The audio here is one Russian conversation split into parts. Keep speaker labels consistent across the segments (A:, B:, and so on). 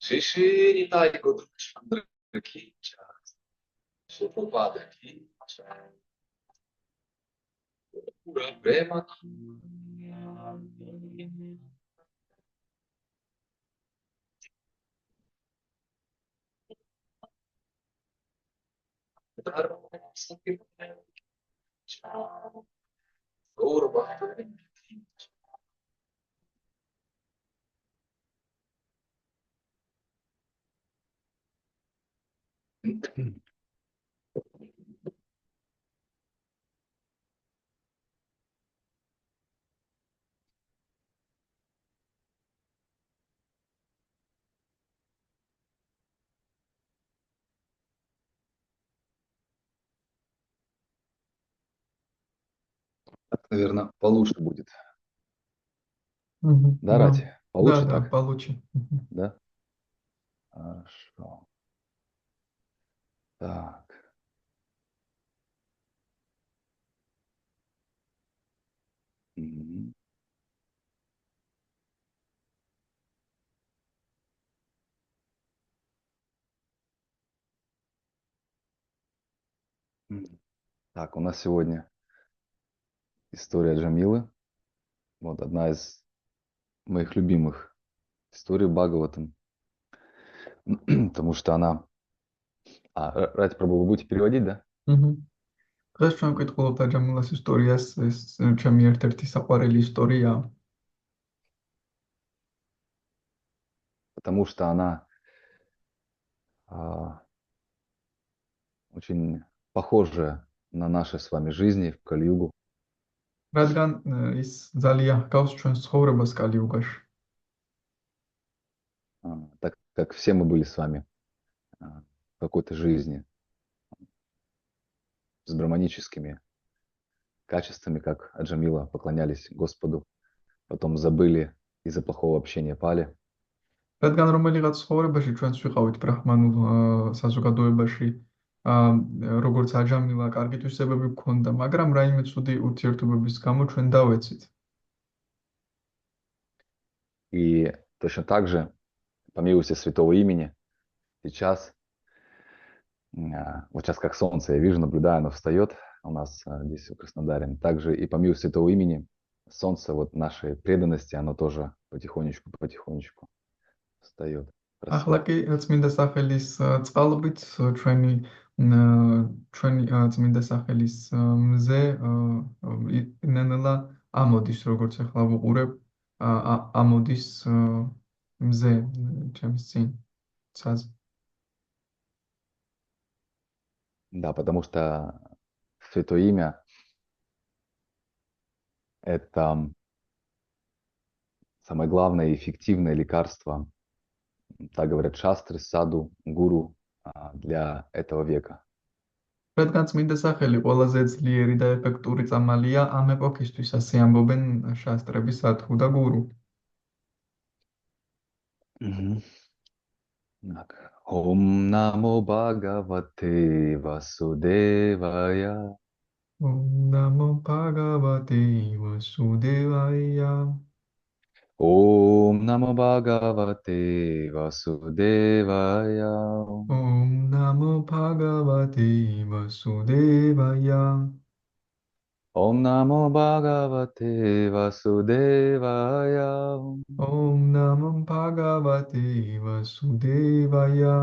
A: Shishiri taigo ki cha supada ki cha pura prema
B: Так, наверное, получше будет.
C: Мгм.
B: Да, Рати? Получше
C: Да,
B: так?
C: получше. Мгм.
B: Да? Хорошо. Так. Мгм. Так, у нас сегодня история Джамилы. Вот одна из моих любимых историй Бхагаватам. Потому что она... Рати, пробовал, будете переводить, да?
C: მჰმ. დღეს ჩვენ ვკითხულობთ აჯამილას ისტორიას, ეს ჩემი ერთ-ერთი საყვარელი ისტორია.
B: Потому что она а, очень похожая на наши с вами жизни в Кали-югу.
C: რადგან ის ძალიან ჰგავს ჩვენს ცხოვრებას კალიუგაში.
B: Так как все мы были с вами в какой-то жизни с браманическими качествами, как Аджамила, поклонялись Господу, потом забыли из-за плохого общения, пали.
C: რადგან რომელიღაც ცხოვრებაში ჩვენც ვიყავით ბრაჰმანულ საზოგადოებაში, როგორც აჯამილა, კარგი თვისებები გვქონდა, მაგრამ რაიმე ცუდი ურთიერთობების გამო ჩვენ დავეცით.
B: И точно так же, по милости Святого Имени, сейчас, вот сейчас как солнце я вижу, наблюдаю, оно встает у нас здесь в Краснодаре. Также и по милости Святого Имени солнце вот нашей преданности, оно тоже потихонечку встает.
C: ახლა კი წმინდა სახელის წყალობით ჩვენი წმინდა სახელის მზე ნელა ამოდის, როგორც ახლა ვუყურებ, ამოდის მზე ჩემს წინ ცაზე.
B: Да, потому что Святое Имя – это самое главное и эффективное лекарство, так говорят шастры, саду, гуру для этого века.
C: რადგან წმინდა სახელი ყველაზე ძლიერი და ეფექტური წამალია ამ ეპოქისთვის, ასე ამბობენ შასტრები, სადჰუ და გურუ.
B: Ом намо Бхагавате Васудевая.
C: Ом намо Бхагавате Васудевая.
B: Ом намо Бхагавате Васудевая.
C: Ом намо Бхагавате Васудевая.
B: Ом намо Бхагавате Васудевая.
C: Ом намо Бхагавате Васудевая.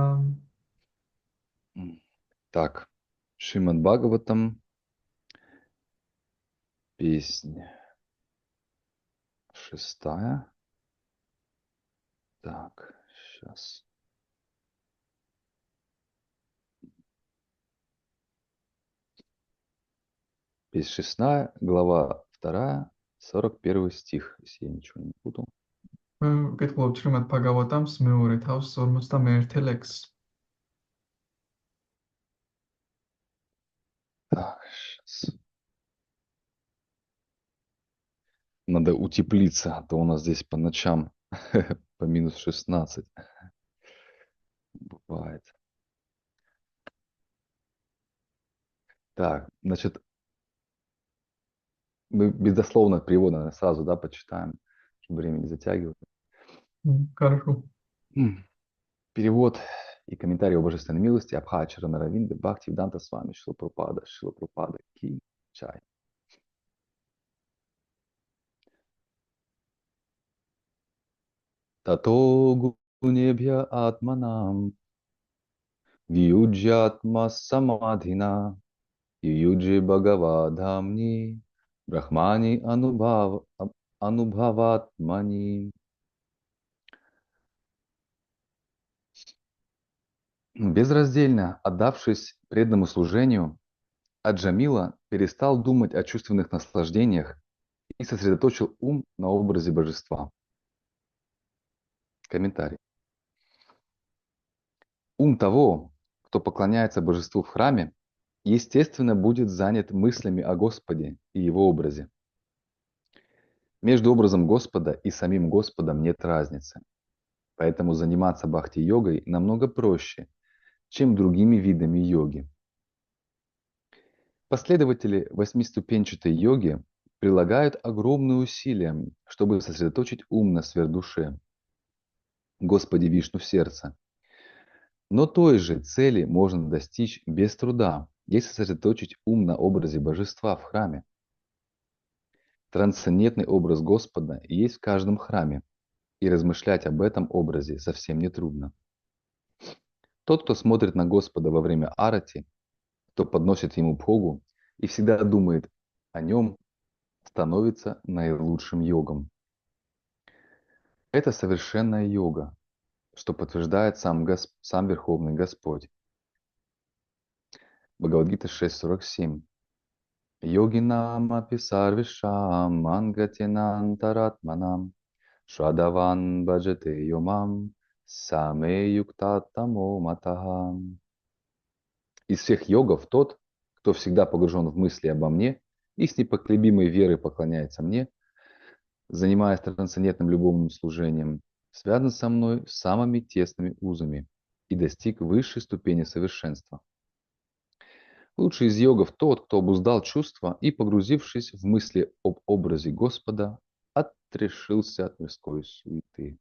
B: Так, Шримад Бхагаватам, песня 6. Так, сейчас. Есть 6 глава 2, 41 стих, если я ничего не путал.
C: ვკითხულობთ შრიმად ბჰაგავატამს მეორე თავს 51 ლექსს.
B: Так, сейчас. Надо утеплиться, а то у нас здесь по ночам по минус 16 бывает. Так, значит, мы безусловно перевод, наверное, сразу, да, почитаем, чтобы время не затягивать.
C: Хорошо.
B: Перевод и комментарий о божественной милости Абхачара Наравинды Бхактивиданта Свами Шила Прабхупада Ки Чай. Тато гунебхя атманам виюджятма самадхина юджи бхагавадхамни брахмани анубхаватмани. Безраздельно отдавшись преданному служению, Аджамила перестал думать о чувственных наслаждениях и сосредоточил ум на образе божества. Комментарий. Ум того, кто поклоняется божеству в храме, естественно, будет занят мыслями о Господе и его образе. Между образом Господа и самим Господом нет разницы. Поэтому заниматься бхакти-йогой намного проще, чем другими видами йоги. Последователи восьмиступенчатой йоги прилагают огромные усилия, чтобы сосредоточить ум на сверхдуше, Господе Вишну в сердце. Но той же цели можно достичь без труда, если сосредоточить ум на образе божества в храме. Трансцендентный образ Господа есть в каждом храме, и размышлять об этом образе совсем не трудно. Тот, кто смотрит на Господа во время арати, кто подносит ему бхогу и всегда думает о нем, становится наилучшим йогом. Это совершенная йога, что подтверждает сам Верховный Господь. Бхагавад-гита 6.47. Йогинам аписарвишам ангатинантаратманам шадаван баджате йомам саме юктатамо матахам. Из всех йогов тот, кто всегда погружен в мысли обо мне и с непоколебимой верой поклоняется мне, занимаясь трансцендентным любовным служением, связан со мной самыми тесными узами и достиг высшей ступени совершенства. Лучший из йогов тот, кто обуздал чувства и, погрузившись в мысли об образе Господа, отрешился от мирской суеты.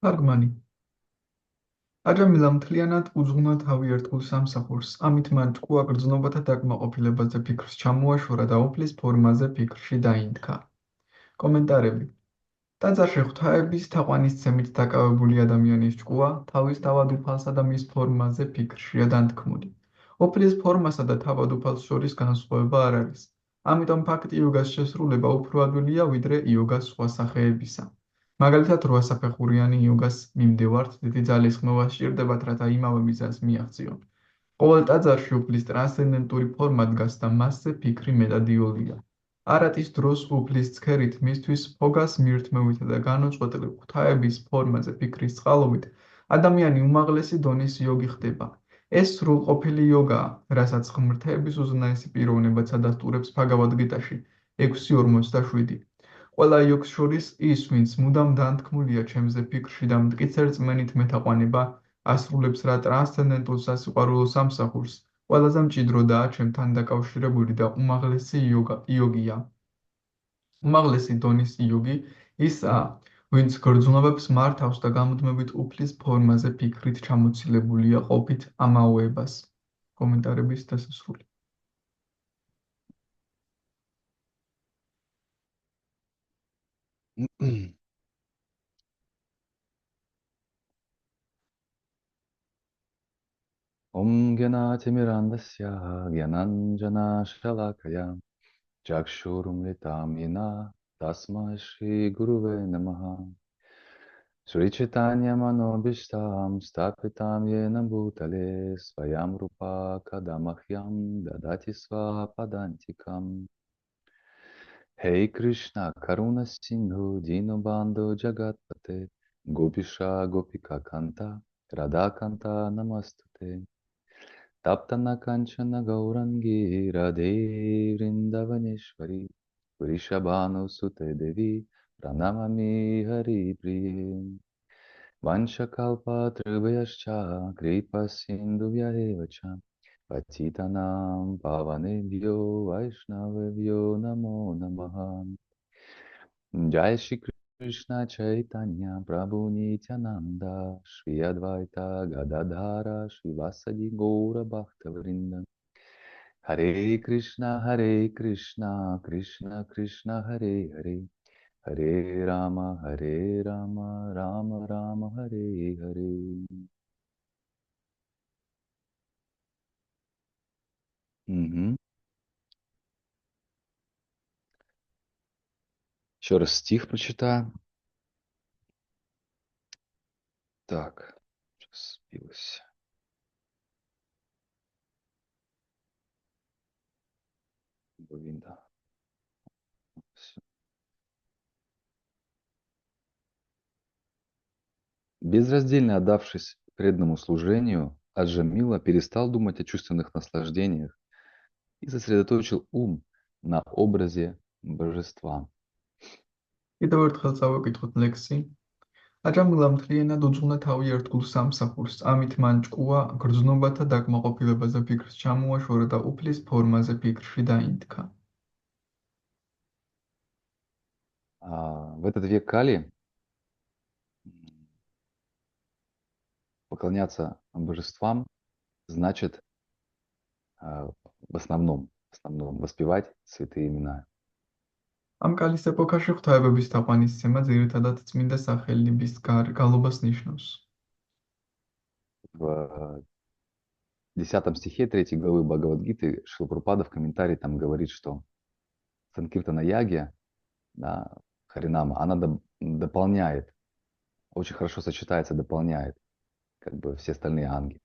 C: Argmani. აჯამილამ მთლიანად უძღვნა თავი ერთგულ სამსახურს. ამით მან ჭკუა გრძნობათა დაკმაყოფილებაზე ფიქრს ჩამოაშორა და უფლის ფორმაზე ფიქრში დაინთქა. კომენტარები. ტაძარში ღვთაების თაყვანისცემით დაკავებული ადამიანის ჭკუა თავის თავადუფალსა და მის ფორმაზე ფიქრშია დანთქმული. უფლის ფორმასა და თავადუფალს შორის განსხვავება არ არის. ამიტომ ფაქტი იოგას შესრულება უფრო ადვილია ვიდრე იოგას სხვა სახეებისა. მაგალითად, 8 საფეხურიანი იოგას მიმდევართ დიდი ძალისხმევა სჭირდებათ, რათა იმავე მიზანს მიაღწიონ. ყოველ ტაძარში უფლის ტრანსცენდენტური ფორმა დგას და მასზე ფიქრი მეტად იოლია. არატის დროს უფლის ცქერით მისთვის ფოგას მიირთმევითა და განუწყვეტლივ ღვთაების ფორმაზე ფიქრის წყალობით ადამიანი უმაღლესი დონის იოგი ხდება. ეს სრულყოფილი იოგაა, რასაც ღმრთების უზენაესი პიროვნებაც ადასტურებს ბჰაგავად-გიტაში 6.47. ყველა იოგს შორის ის, ვინც მუდამ დაანთქმულია ჩემზე ფიქრში და მტკიცერ წმენით მეთაყვანება, ასრულებს რა ტრანსცენდენტულ სასიყვარულო სამსახურს, ყველაზე მჭიდროდაა ჩემთან დაკავშირებული და უმაღლესი იოგია. უმაღლესი დონის იოგი ისაა, ვინც გრძნობებს მართავს და გამუდმებით უფლის ფორმაზე ფიქრით ჩამოცილებულია ყოფით ამაოებას. კომენტარების დასასრული.
B: Ом гьянатимирандасья гьянанджана шалакая чакшурумлитам йена тасмай шри гуруве намаха. Шри Чайтанья Манобиштам Стапитам Йенам Бутале Сваям Рупа Кадамахьям Дадати Сва Падантикам. Хей Кришна Каруна Синдху Дину Банду Джагатпате Гопиша Гопика Канта Рада Канта Намастуте. Таптана Канчана Гауранги Раде Вриндаванешвари Вришабану Суте Деви Пранамами Хари Прие. Vanchakalpa tribhyascha kripa sindhuvya evacha patitanam pavanebhyo vaishnavebhyo namo namaha. Jai Shri Krishna Chaitanya Prabhu Nityananda Shri Advaita Gadadhara Shri Vasadi Gaura Bhaktavrinda. Hare Krishna Krishna Krishna Hare Hare Hare Rama, Rama Rama, Hare Hare. Мгм. Еще раз стих прочитаю. Так, сейчас сбилось. Говинда. Всё. Безраздельно отдавшись преданному служению, Аджамила перестал думать о чувственных наслаждениях и сосредоточил ум на образе божества.
C: კიდევ ერთხელ წავეკითხოთ ლექსი. აჯამილამ მთლიანად უძღვნა თავი ერთგულ სამსახურს, ამით მან ჭკუა გრძნობათა დაკმაყოფილებაზე ფიქრს ჩამოაშორა და უფლის ფორმაზე ფიქრში დაინთქა.
B: В этот век Кали поклоняться божествам значит в основном воспевать святые имена.
C: ამ კალის ეპოქაში ღვთაებების თაყვანისცემა ძირითადად წმინდა სახელების გალობას ნიშნავს.
B: В 10 стихе 3 главы Бхагавад-гиты Шрила Прабхупада в комментарии там говорит, что Санкиртана Яги, да, Харинама, она дополняет, очень хорошо сочетается, дополняет как бы все остальные анги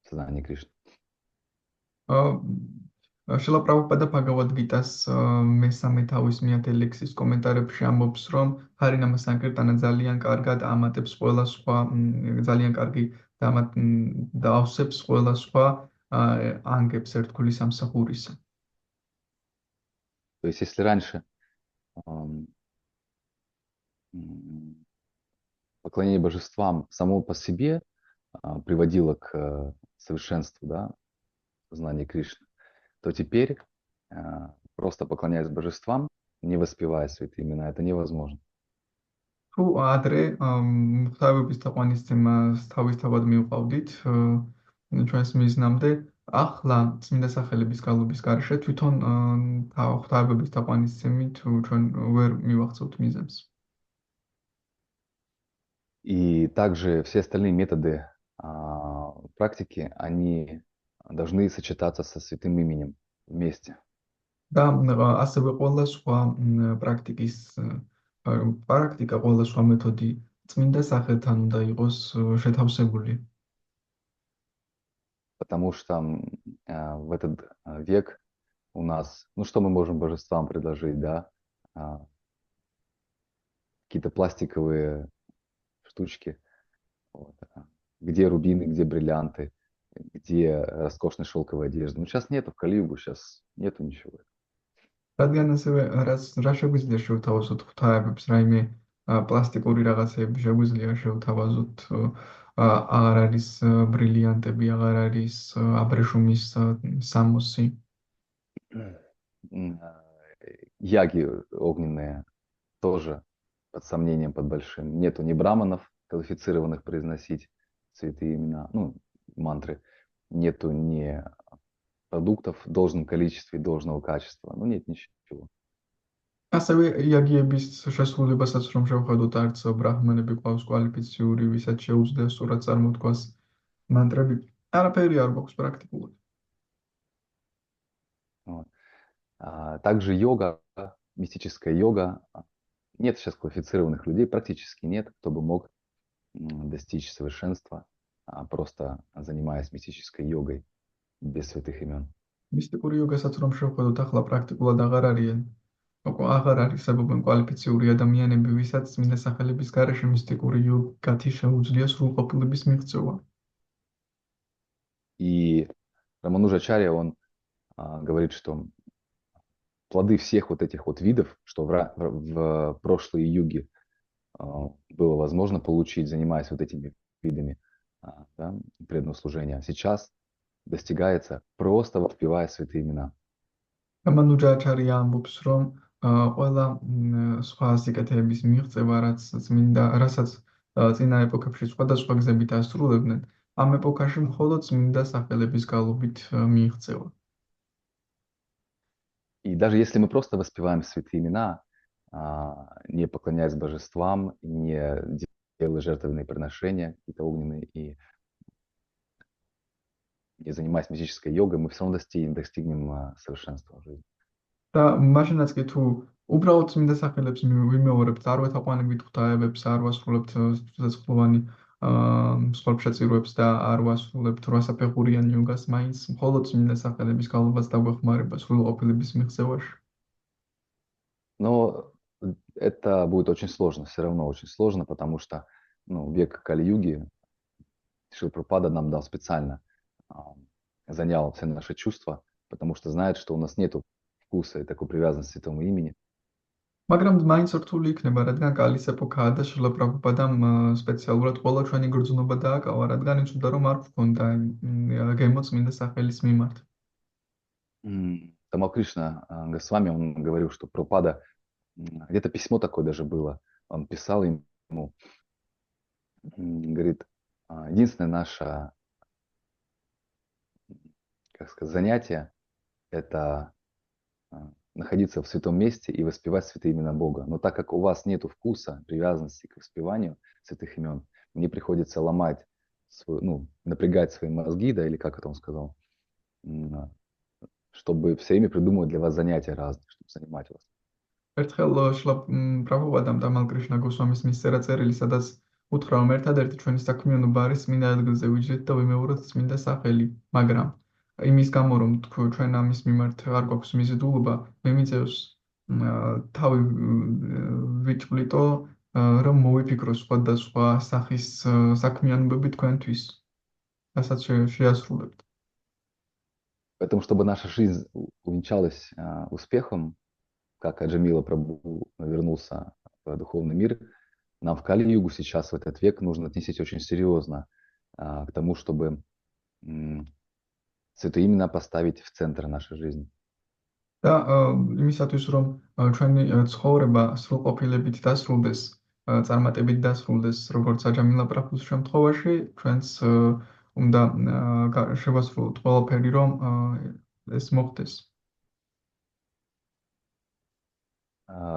B: в сознании Кришны.
C: შრილა პრაბჰუპადა ბჰაგავად-გიტას მესამე თავის მეათე ლექსის კომენტარებში ამბობს, რომ ჰარინამა სანკირტანა ძალიან კარგად ამატებს ყველა სხვა ძალიან კარგი და ავსებს ყველა სხვა ანგებს ერთგული სამსახურისა.
B: То есть если раньше поклонение божествам само по себе приводило к совершенству, да, знания Кришны, то теперь, просто поклоняясь божествам, не воспевая святые имена, это невозможно.
C: თუ ადრე ღვთაებების თაყვანისცემას თავისთავად მივყავდით ჩვენს მიზნამდე, ახლა წმინდა სახელების გალობის გარეშე თვითონ ღვთაებების თაყვანისცემით ჩვენ ვერ მივახცევთ მიზანს.
B: И также все остальные методы практики, они должны сочетаться со святым именем вместе.
C: და ასევე ყველა სხვა პრაქტიკა, ყველა სხვა მეთოდი წმინდა სახელთან უნდა იყოს შეთავსებული.
B: Потому что в этот век у нас, ну что мы можем божествам предложить, да? Какие-то пластиковые штучки, вот. Где рубины, где бриллианты, где роскошная шелковая одежда. Ну сейчас нету в Кали-югу, сейчас нету ничего.
C: რადგან ასევე რა შეგვიძლია შევთავაზოთ ღვთაებებს, რაიმე პლასტიკური რაღაცეები შეგვიძლია შევთავაზოთ, აღარ არის ბრილიანტები, აღარ არის აბრეშუმის სამოსი.
B: Яги огненные тоже под сомнением, под большим. Нету ни браманов, квалифицированных произносить святые имена, ну, мантры. Нету ни продуктов в должном количестве, должного качества. Ну, нет ничего.
C: ასევე იაგიების შესრულებასაც რომ შევხედოთ, არც ბრაჰმანები ყავს კვალიფიციური, ვისაც შეუძლია სწორად წარმოთქვას მანტრები. არაფერი არ გვაქვს პრაქტიკულად.
B: Также йога, мистическая йога. Нет сейчас квалифицированных людей, практически нет, кто бы мог достичь совершенства, просто занимаясь мистической йогой без святых имен.
C: მისტიკური იოგასაც რომ შევხედოთ ახლა პრაქტიკულად აღარ არსებობენ კვალიფიციური ადამიანები, ვისაც წმინდა სახელების გარეშე მისტიკური იოგათი შეუძლია სრულყოფილების მიღწევა.
B: И Рамануджачарья, он говорит, что плоды всех вот этих вот видов, что в прошлые юги было возможно получить, занимаясь вот этими видами да, преданного служения, сейчас достигается просто воспевая святые имена.
C: რამანუჯაჩარია ამბობს, რომ ყველა სხვა სიკეთეების მიღწევა, რასაც წინა ეპოქებში სხვადასხვა გზებით ასრულებდნენ, ამ ეპოქაში მხოლოდ წმინდა სახელების გალობით მიიღწევა.
B: И даже если мы просто воспеваем святые имена, не поклоняясь божествам, не делая жертвенные приношения, какие-то огненные, и не занимаясь мистической йогой, мы все равно достигнем совершенства в жизни.
C: და მაშინაც კი თუ უბრალოდ წმინდა სახელებს ვიმეორებთ, არ ვეთაყვანებით ღვთაებებს, არ ვასრულებთ სიცოცხლოვანი მსხვერპლშეწირვებს და არ ვასრულებთ რვასაფეხურიან იოგას, მაინც მხოლოდ წმინდა სახელების გალობას დაგვეხმარება სრულყოფილების მიღწევაში.
B: Но это будет очень сложно, все равно очень сложно, потому что век Кали-юги Шрила Прабхупада нам дал специально, занял все наши чувства, потому что знает, что у нас нету вкуса и такой привязанности к святому имени.
C: მაგრამ მაინც რთული იქნება, რადგან კალის ეპოქაა და შრილა პრაბჰუპადამ სპეციალურად ყველა ჩვენი გრძნობა დააკავა, რადგან იცოდა, რომ არ გვქონდა გემო წმინდა სახელის მიმართ.
B: Тамал Кришна Госвами, он говорил, что Прабхупада, где-то письмо такое даже было, он писал ему, говорит, единственное наше, как сказать, занятие – это находиться в святом месте и воспевать святые имена Бога. Но так как у вас нет вкуса, привязанности к воспеванию святых имен, мне приходится ломать, напрягать свои мозги, да, или как это он сказал, чтобы все время придумывать для вас занятия разные, чтобы занимать вас.
C: ერთხელ შრილა პრაბჰუპადამ დამალ კრიშნა გოსვამის მისწერა წერილი, სადაც უთხრა, რომ ერთადერთი ჩვენი საქმიანობა არის წმინდა ადგილზე ვიჯდეთ და ვიმეოროთ წმინდა სახელი, მაგრამ იმის გამო, რომ ჩვენ ამის მიმართ არ გვაქვს მიზიდულობა, მე მიწევს თავი ვიჭვლიტო, რომ მოვიფიქროს სხვადასხვა სახის საქმიანობები თქვენთვის, რასაც შეასრულებთ.
B: Поэтому, чтобы наша жизнь увенчалась успехом, как Аджамила Прабху вернулся в духовный мир, нам в Кали-югу сейчас, в этот век, нужно отнестись очень серьезно к тому, чтобы святые имена поставить в центр нашей жизни.
C: და იმისათვის, რომ ჩვენი ცხოვრება სრულყოფილებით დასრულდეს, წარმატებით დასრულდეს, როგორც აჯამილა პრაბჰუს შემთხვევაში, ჩვენს უნდა შევასრულოთ ყველაფერი, რომ ეს მოხდეს.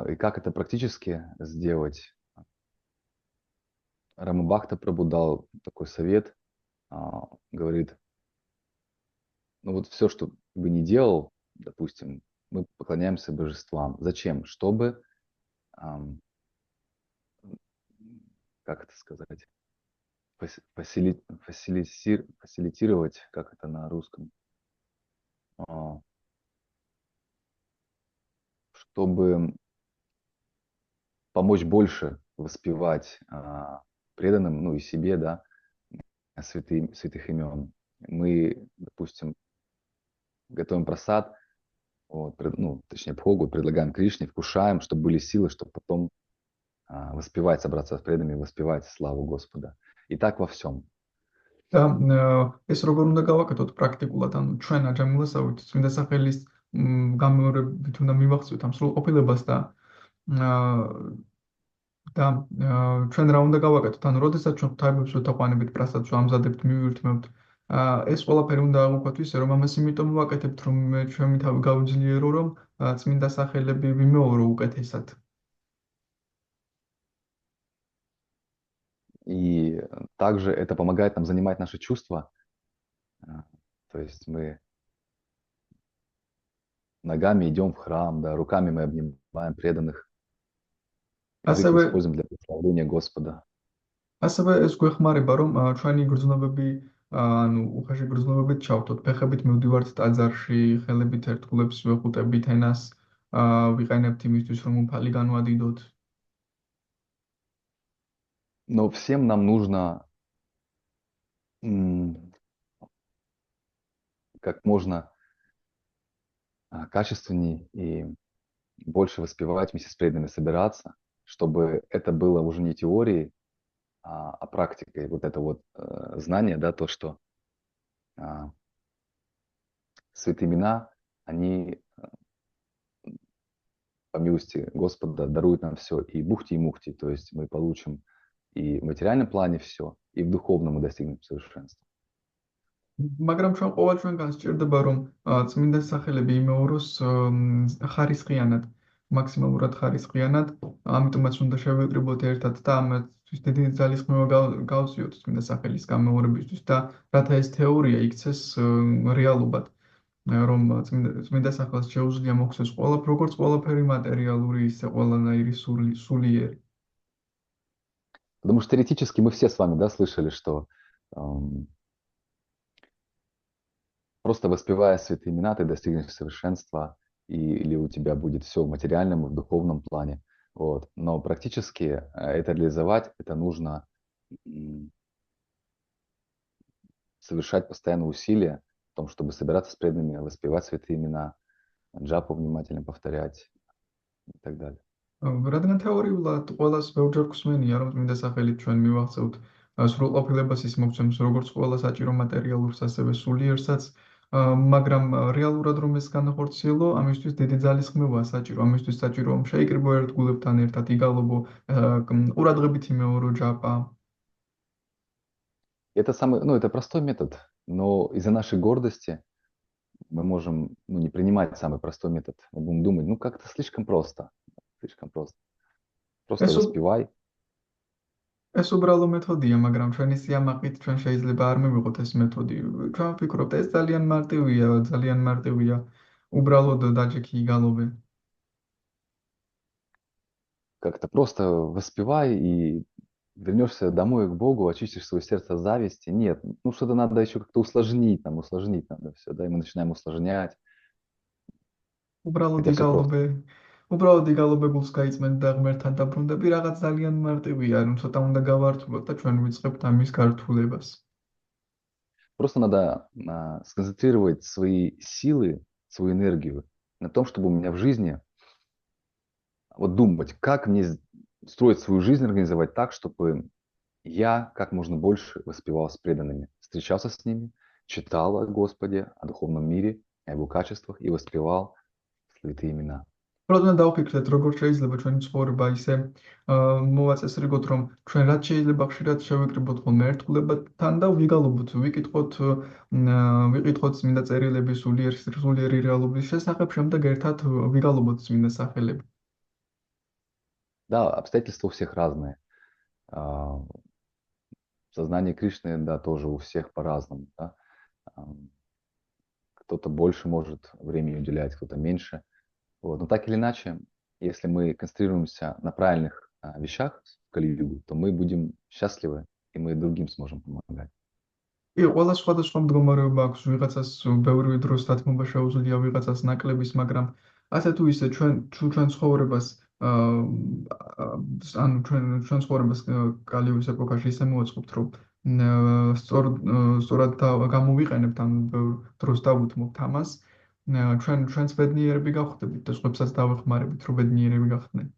B: И как это практически сделать? Рамабхакта Прабху дал такой совет, говорит, вот все, что бы ни делал, допустим, мы поклоняемся божествам. Зачем? Чтобы, как это сказать, фасилитировать, как это на русском, чтобы помочь больше воспевать преданным, и себе, да, святых имен. Мы, допустим, готовим прасад, точнее, бхогу, предлагаем Кришне, вкушаем, чтобы были силы, чтобы потом воспевать, собраться с преданными, воспевать славу Господа. И так во всем.
C: და ეს როგორ უნდა გავაკეთოთ პრაქტიკულად, ანუ ჩვენ აჯამილასავით წმინდა სახელის გამეორებით უნდა მივახცევთ ამ სრულყოფილებას და ჩვენ რა უნდა გავაკეთოთ, ანუ როდესაც ჩვენ ღვთაებებს ვეთაყვანებით, პრასადს ვამზადებთ, მივირთმევთ, ეს ყველაფერი უნდა აღვიქვათ ისე, რომ ამას იმიტომ ვაკეთებთ, რომ ჩვენი თავი გავიძლიერო, რომ წმინდა სახელები ვიმეორო უკეთესად.
B: И также это помогает нам занимать наши чувства. То есть мы ногами идем в храм, да, руками мы обнимаем преданных. Язык используем для прославления Господа.
C: ასევე ეს გვეხმარება, რომ ჩვენი გრძნობები, ანუ უხეში გრძნობებით ჩავთოთ, ფეხებით მივდივართ ტაძარში, ხელებით ერთგულებს ვეხუტებით ენას, ვიყენებთ იმისთვის, რომ უფალი განვადიდოთ.
B: Но всем нам нужно как можно качественней и больше воспевать, вместе с преданными собираться, чтобы это было уже не теорией, а практикой. Вот это вот знание, да, то, что святые имена, они по милости Господа даруют нам все, и бухти, и мухти, то есть мы получим и в материальном плане все, и в духовном мы достигнем совершенства.
C: მაგრამ ჩვენ ყოველ ჩვენგან სჭირდება, რომ წმინდა სახელები იმეოროს ხარისხიანად, მაქსიმალურად ხარისხიანად, ამიტომაც უნდა შევიკრიბოთ ერთად და ამისთვის დიდი ძალისხმევა გავსიოთ წმინდა სახელის გამეორებისთვის და რათა ეს თეორია იქცეს რეალობად, რომ წმინდა სახელს შეუძლია მოხსნეს როგორც ყველაფერი მატერიალური, ისე ყველანაირი სულიერი.
B: Потому что теоретически мы все с вами, да, слышали, что просто воспевая святые имена, ты достигнешь совершенства, или у тебя будет все в материальном и в духовном плане. Вот. Но практически это реализовать, это нужно совершать постоянные усилия в том, чтобы собираться с преданными, воспевать святые имена, джапу внимательно повторять и так далее.
C: რადგან თეორიულად ყველას ბევრჯერ გვსმენია, რომ წმინდა სახელით ჩვენ მივახცევთ სრულყოფილებას ის მოგცემს როგორც ყველა საჭირო მატერიალურს, ასევე სულიერსაც, მაგრამ რეალურად რომ ეს განახორციელო, ამისთვის დიდი ძალისხმევაა საჭირო. ამისთვის საჭირო რომ შეიკრიბო ერთგულებთან ერთად, იგალობო, ყურადღებით იმეორო ჯაპა.
B: Это это простой метод, но из-за нашей гордости мы можем не принимать самый простой метод. Мы будем думать, как-то слишком просто. Слишком просто. Просто воспевай.
C: ეს უბრალო მეთოდია, მაგრამ ჩვენი სიამაყით ჩვენ შეიძლება არ მივიღოთ ეს მეთოდი. ჩვენ ვფიქრობთ, ეს ძალიან მარტივია. უბრალოდ დაჯექი იგალობე.
B: Как-то просто воспевай и вернешься домой к Богу, очистишь свое сердце от зависти. Нет, что-то надо еще как-то усложнить надо все, да, и мы начинаем усложнять.
C: უბრალოდ იგალობე გულს გაიწმენთ და ღმერთთან დაბრუნდები, რაღაც ძალიან მარტივია, რომ ცოტა უნდა გავართულოთ და ჩვენ ვიწყებთ ამის გართულებას.
B: Просто надо сконцентрировать свои силы, свою энергию на том, чтобы у меня в жизни думать, как мне строить свою жизнь, организовать так, чтобы я как можно больше воспевал с преданными, встречался с ними, читал о Господе, о духовном мире, о его качествах и воспевал святые имена.
C: Просто დავფიქრეთ, როგორ შეიძლება ჩვენი ცხოვრება ისე მოვაწესრიგოთ, რომ ჩვენ რაც შეიძლება ხშირად შევიკრიბოთ ხოლმე ერთგულებთან და ვიკითხოთ წმინდა წერილების სულიერი რეალობის შესახებ, შემდეგ ერთად ვიგალობოთ წმინდა სახელები.
B: Да, обстоятельства у всех разные. Сознание Кришны, да, тоже у всех по-разному. Да? Кто-то больше может времени уделять, кто-то меньше. Вот. Но так или иначе, если мы концентрируемся на правильных вещах в Кали-югу, то мы будем счастливы, и мы другим сможем помогать.
C: ყველა სხვადასხვა მდგომარეობა აქვს, ვიღაცას ბევრი დროს დათმობა შეუძლია, ვიღაცას ნაკლების, მაგრამ ასე თუ ისე ჩვენ ცხოვრებას ანუ ჩვენ ცხოვრებას კალიუგის ეპოქაში ისე მოვაწყობთ, რომ სწორად გამოვიყენებთ ამ დროს დავუთმობთ ამას, ჩვენც ბედნიერები გავხდებით და სხვებსაც დავეხმარებით, რომ ბედნიერები გახდნენ.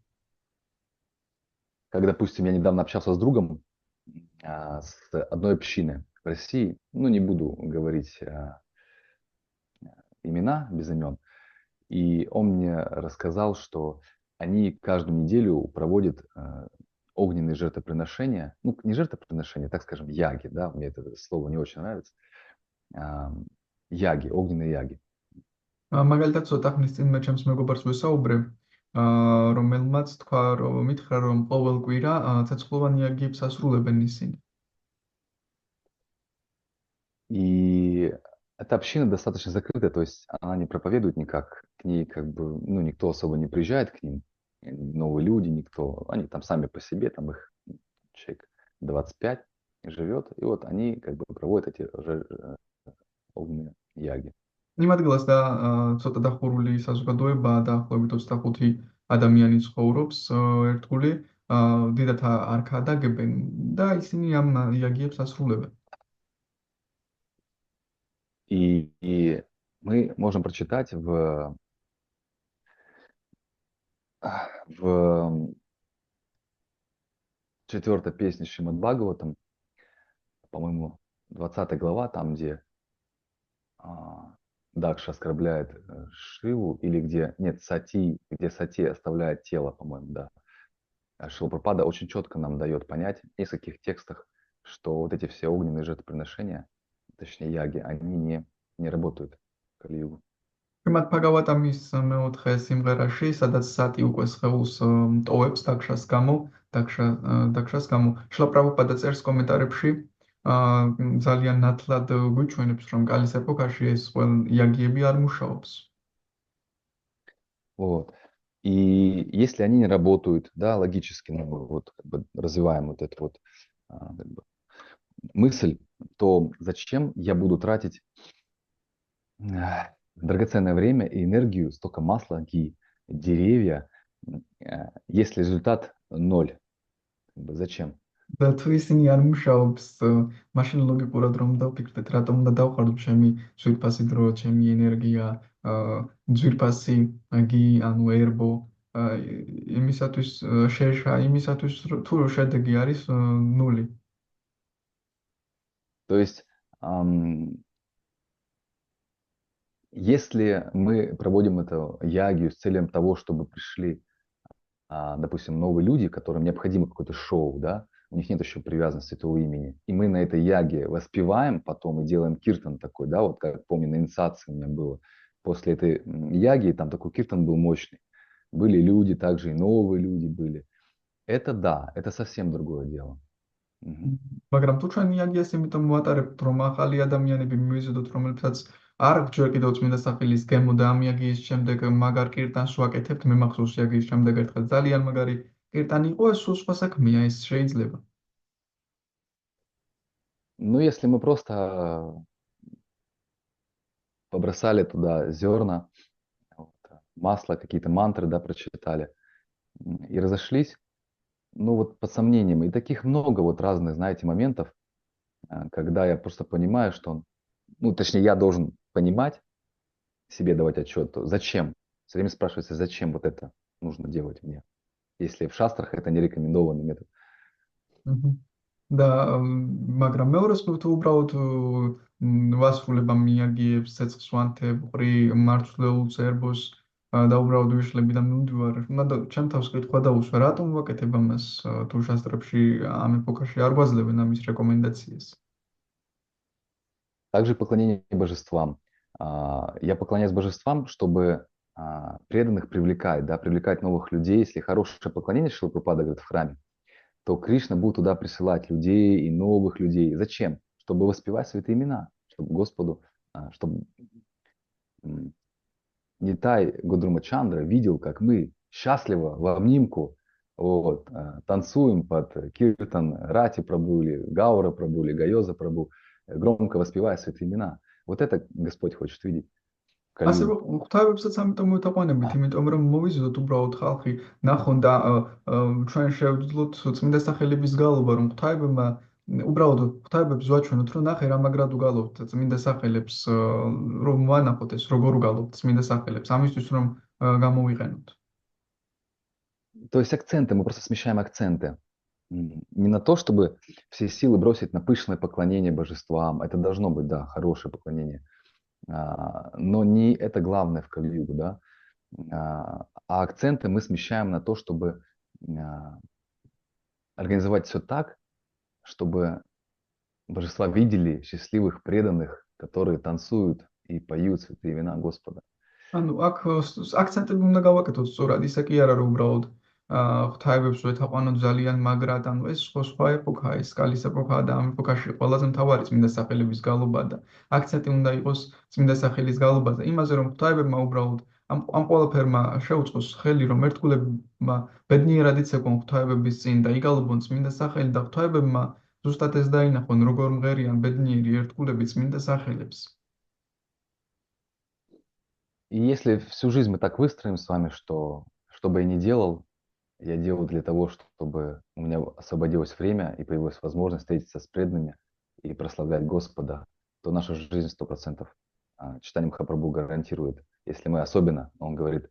B: Как, допустим, я недавно общался с другом с одной общины в России, не буду говорить имена без имен, и он мне рассказал, что они каждую неделю проводят огненные жертвоприношения, не жертвоприношения, так скажем, яги, да, мне это слово не очень нравится, яги, огненные яги.
C: მაგალითად, ცოტა ხნის წინ მე ჩემს მეგობარს ვესაუბრე, რომელმაც მითხრა, რომ ყოველ კვირა ცეცხლოვანი იაგებს ასრულებენ ისინი.
B: И эта община достаточно закрытая, то есть она не проповедует никак, к ней никто особо не приезжает к ним, новые люди, никто, они там сами по себе, там их человек 25 живет, и вот они как бы проводят эти уже огненные яги.
C: იმ ადგილას და ცოტა დახურული საზოგადოებაა, დაახლოებით 25 ადამიანი ცხოვრობს ერთგული, დიდად არ ქადაგებენ და ისინი ამ იაგიებს ასრულებენ.
B: И мы можем прочитать в 4-й песне Шримад Бхагаватам, по-моему, 20 глава, там, где Дакша оскорбляет Шиву, или где, нет, где Сати оставляет тело, по-моему, да. Шрила Прабхупада очень четко нам дает понять в нескольких текстах, что вот эти все огненные жертвоприношения, точнее яги, они не работают в Кали-югу.
C: Шримад Бхагаватамის მეოთხე სიმღერაში, სადაც სატი უკვე სხეულს ტოვებს დაქშას გამო, შრილა პრაბჰუპადა წერს კომენტარებში, ძალიან ნათლად გვიჩვენებს, რომ კალის ეპოქაში ეს იაგიები არ მუშაობს.
B: Вот. И если они не работают, да, логически, ну, вот, как бы развиваем вот эту вот как бы, мысль, то зачем я буду тратить драгоценное время и энергию, столько масла, ги, деревья, если результат 0? Как бы, зачем?
C: და თუ ისინი არ მუშაობს, მაშინ ლოგიკურად რომ დავფიქრდეთ, რატომ უნდა დავხარჯო ჩემი ძვირფასი დრო, ჩემი ენერგია, ძვირფასი გი, ანუ ერბო, იმისათვის თუ შედეგი არის 0.
B: То есть, если мы проводим эту ягию с целью того, чтобы пришли, допустим, новые люди, которым необходимо какое-то шоу, да, у них нет еще привязанности святого имени, и мы на этой яге воспеваем потом и делаем киртан такой, да, вот как помню, на инициации у меня было, после этой яги там такой киртан был мощный, были люди, также и новые люди были, это да, это совсем другое дело.
C: მაგრამ თუ ჩვენ იაგიას იმიტომ ვატარებთ, რომ ახალი ადამიანები მივიზიდოთ, რომელთაც არ გვჭირ კიდევ წმინდა სახელის გემო და ამ იაგიის შემდეგ მაგარ კირტანს ვაკეთებთ, მე მახსოვს იაგიის შემდეგ ერთხელ ძალიან მაგარი კირტანი იყო, ეს სულ სხვა საქმეა, ეს შეიძლება.
B: Ну, если мы просто побросали туда зерна, масло, какие-то мантры, да, прочитали и разошлись, ну вот под сомнением. И таких много вот разных, знаете, моментов, когда я просто понимаю, что, ну, точнее, я должен понимать, себе давать отчет, зачем. Все время спрашивается, зачем вот это нужно делать мне, если в шастрах это не рекомендованный метод.
C: და მაგრამ მეორეს თუ უბრალოდ ვასრულებ ამ იაგიებს, ცეცხლს ვანთებ, ყრი მარცვლეულს, ერბოს და უბრალოდ ვიშლები და მივდივარ. უნდა ჩემ თავს კითხვა დაუსვა, რატომ ვაკეთებ ამას თუ შასტრებში ამ ეპოქაში არ გვაძლევენ ამის რეკომენდაციას?
B: Также поклонение божествам. Я поклоняюсь божествам, чтобы преданных привлекать, да, привлекать новых людей. Если хорошее поклонение, Шрила Прабхупада говорит, в храме, то Кришна будет туда присылать людей и новых людей. Зачем? Чтобы воспевать святые имена, чтобы Господу, чтобы Нитай Годрума Чандра видел, как мы счастливо в обнимку вот, танцуем под киртан Рати Прабху или Гаура Прабху или Гайоза Прабху, громко воспевая святые имена. Вот это Господь хочет видеть.
C: ასე რომ ღვთაებებსაც ამიტომ მოვთაყვანებით, იმიტომ რომ მოვიზიდოთ უბრალოდ ხალხი ნახონ და ჩვენ შევძლოთ წმინდა სახელების გალობა, რომ ღვთაებებმა უბრალოდ ღვთაებებს ვაჩვენოთ, რომ ნახე რა მაგრად უგალობთ წმინდა სახელებს, რომ ვანახოთ ეს როგორ უგალობთ წმინდა სახელებს, ამისთვის რომ გამოვიყენოთ.
B: То есть акценты, мы просто смещаем акценты. Не на то, чтобы все силы бросить на пышное поклонение божествам. Это должно быть, да, хорошее поклонение. Но не это главное в Кали-югу, да. А акценты мы смещаем на то, чтобы организовать все так, чтобы божества видели счастливых преданных, которые танцуют и поют святые имена Господа.
C: ანუ აქ აქცენტები უნდა გავაკეთოთ სწორად, ისე კი არა რომ უბრალოდ ღვთაებებს ვეთაყვანოთ ძალიან მაგრად, ანუ ეს სხვა ეპოქაა, ეს კალის ეპოქაა და ამ ეპოქაში ყველაზე მთავარი წმინდა სახელების გალობა და აქცენტი უნდა იყოს წმინდა სახელის გალობაზე, იმაზე რომ ღვთაებებმა უბრალოდ ამ ყველაფერმა შეუწყოს ხელი, რომ ერთგულებმა ბედნიერად იცეკვონ ღვთაებების წინ და იგალობონ წმინდა სახელი და ღვთაებებმა ზუსტად ეს დაინახონ, როგორ მღერიან ბედნიერი ერთგულები წმინდა სახელებს.
B: И если всю жизнь мы так выстроим с вами, что бы я ни делал, я делаю для того, чтобы у меня освободилось время и появилась возможность встретиться с преданными и прославлять Господа, то наша жизнь 100% читание Махапрабху гарантирует. Если мы особенно, он говорит,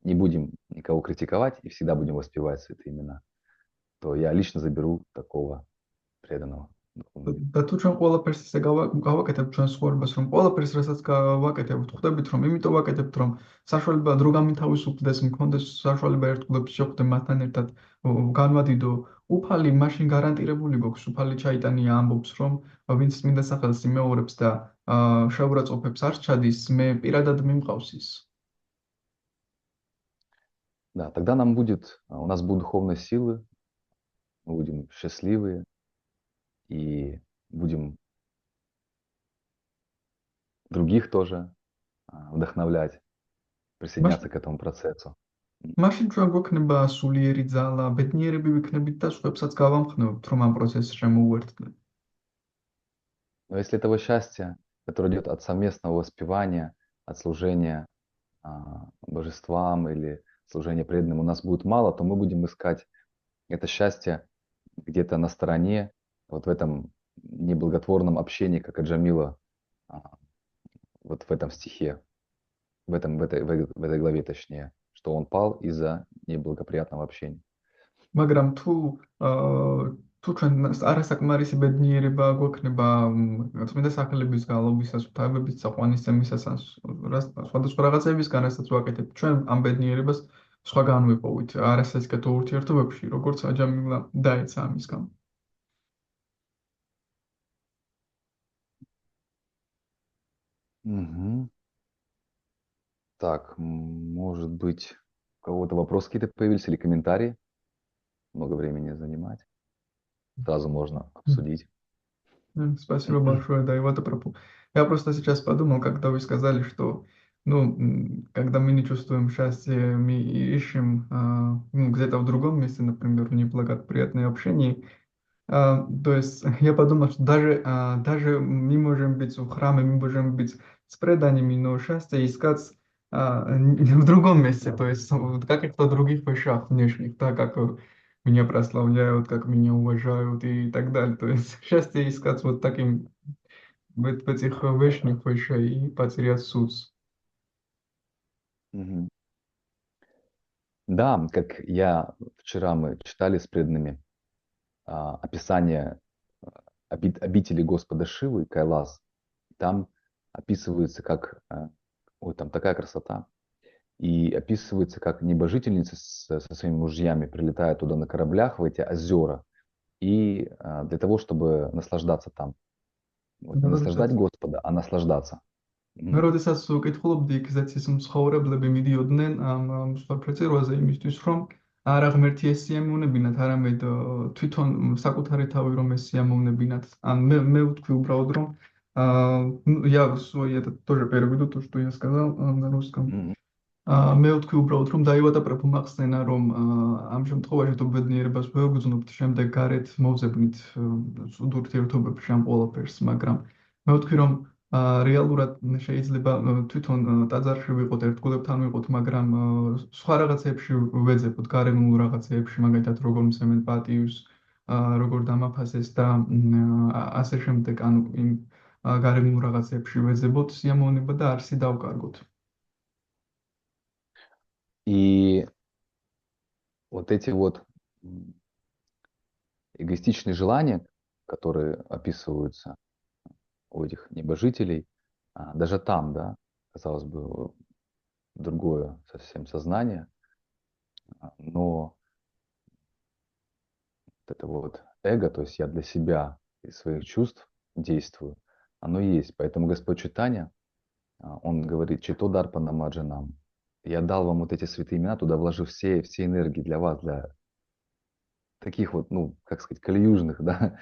B: не будем никого критиковать и всегда будем воспевать святые имена, то я лично заберу такого преданного.
C: და თუ ჩვენ ყველაფერს ისე გავაკეთებთ ჩვენ ცხოვრებას, რომ ყველაფერს რასაც გავაკეთებთ, ხვდებით რომ იმიტომ ვაკეთებთ, რომ საშუალება დრო გამითავისუფლდეს, მქონდეს საშუალება ერთგულებს შეხვდე მათთან ერთად განვადიდო უფალი, მაშინ გარანტირებული გვაქვს უფალი ჩაიტანია ამბობს, რომ ვინც წმინდა სახელს იმეორებს და შეურაცხყოფებს არ ჩადის, მე პირადად მიმყავს ის.
B: Да, тогда у нас будут духовные силы, мы будем счастливые и будем других тоже вдохновлять, присоединяться к этому процессу.
C: მაშინ ჩვენ გვექნება სულიერი ძალა, ბედნიერები ვიქნებით და სხვებსაც გავამხნევთ, რომ ამ პროცესს შემოუერთდნენ.
B: Но если этого счастья, которое идет от совместного воспевания, от служения божествам или служения преданным, у нас будет мало, то мы будем искать это счастье где-то на стороне, вот в этом неблаготворном общении, как Аджамила, вот в этом стихе, в этой главе точнее, что он пал из-за неблагоприятного общения.
C: მაგრამ თუ ჩვენ არასაკმარისი ბედნიერება გვექნება წმინდა სახელების გალობისას, ღვთაებების წაყვანისცემისას, ან სხვადასხვა რაღაცებისგან, რასაც ვაკეთებთ, ჩვენ ამ ბედნიერებას სხვაგან ვიპოვით, არასასკეთო ურთიერთობებში, როგორც აჯამილა დაეცა ამის გამო.
B: Угу. Так, может быть, у кого-то вопросы какие-то появились или комментарии? Много времени занимать. Сразу можно обсудить.
C: Спасибо большое, да, и вот апропо. Я просто сейчас подумал, когда вы сказали, что, когда мы не чувствуем счастья, мы ищем где-то в другом месте, например, в неблагоприятное общение. То есть я подумал, что даже мы можем быть в храме, мы можем быть с преданиями, но счастье искать в другом месте, то есть в каких-то других вещах внешних, так как меня прославляют, как меня уважают и так далее. То есть счастье искать вот таким в этих внешних вещах и потерять суть.
B: Угу. Да, как вчера мы читали с преданными описание обители Господа Шивы, Кайлас. Там описывается как, там такая красота, и описывается, как небожительницы со своими мужьями прилетают туда на кораблях, в эти озера, и для того, чтобы наслаждаться там. Вот, не наслаждать Господа, а наслаждаться.
C: მე როდესაც ვკითხულობდი იქ ის მსხოვრებლები მიდიოდნენ ამ მსხვერპლზე იმისთვის, რომ არა ღმერთი ეს სიამოვნებინათ, არამედ თვითონ საკუთარი თავი რომ ეს სიამოვნებინათ. ან მე ვთქვი უბრალოდ რომ я это тоже переведу то, что я сказал на русском. მე ვთქვი უბრალოდ რომ დაივატა მახსენა რომ ამ შემთხვევაში თუ ბედნიერებას ვერ გძნობთ, შემდეგ გარეთ მოვზებნით სულ ურთიერთობებში ამ ყველაფერს, მაგრამ მე ვთქვი რომ რეალურად შეიძლება თვითონ ტაძარში ვიყოთ, ერთგულებთან ვიყოთ, მაგრამ სხვა რაღაცებში ვეძებოთ, გარემულ რაღაცებში, მაგალითად როგორ მისცემენ პატივს, როგორ დამაფასეს და ასე შემდეგ, ანუ იმ გარემულ რაღაცებში ვეძებოთ სიამოვნება და არსი დავკარგოთ.
B: И вот эти вот эгоистичные желания, которые описываются у этих небожителей, даже там, да, казалось бы, другое совсем сознание, но вот это вот эго, то есть я для себя и своих чувств действую, оно есть. Поэтому Господь Чайтанья, он говорит, «Чито дарпана маджанам». Я дал вам вот эти святые имена, туда вложив все энергии для вас, для таких вот, как сказать, калиюжных, да,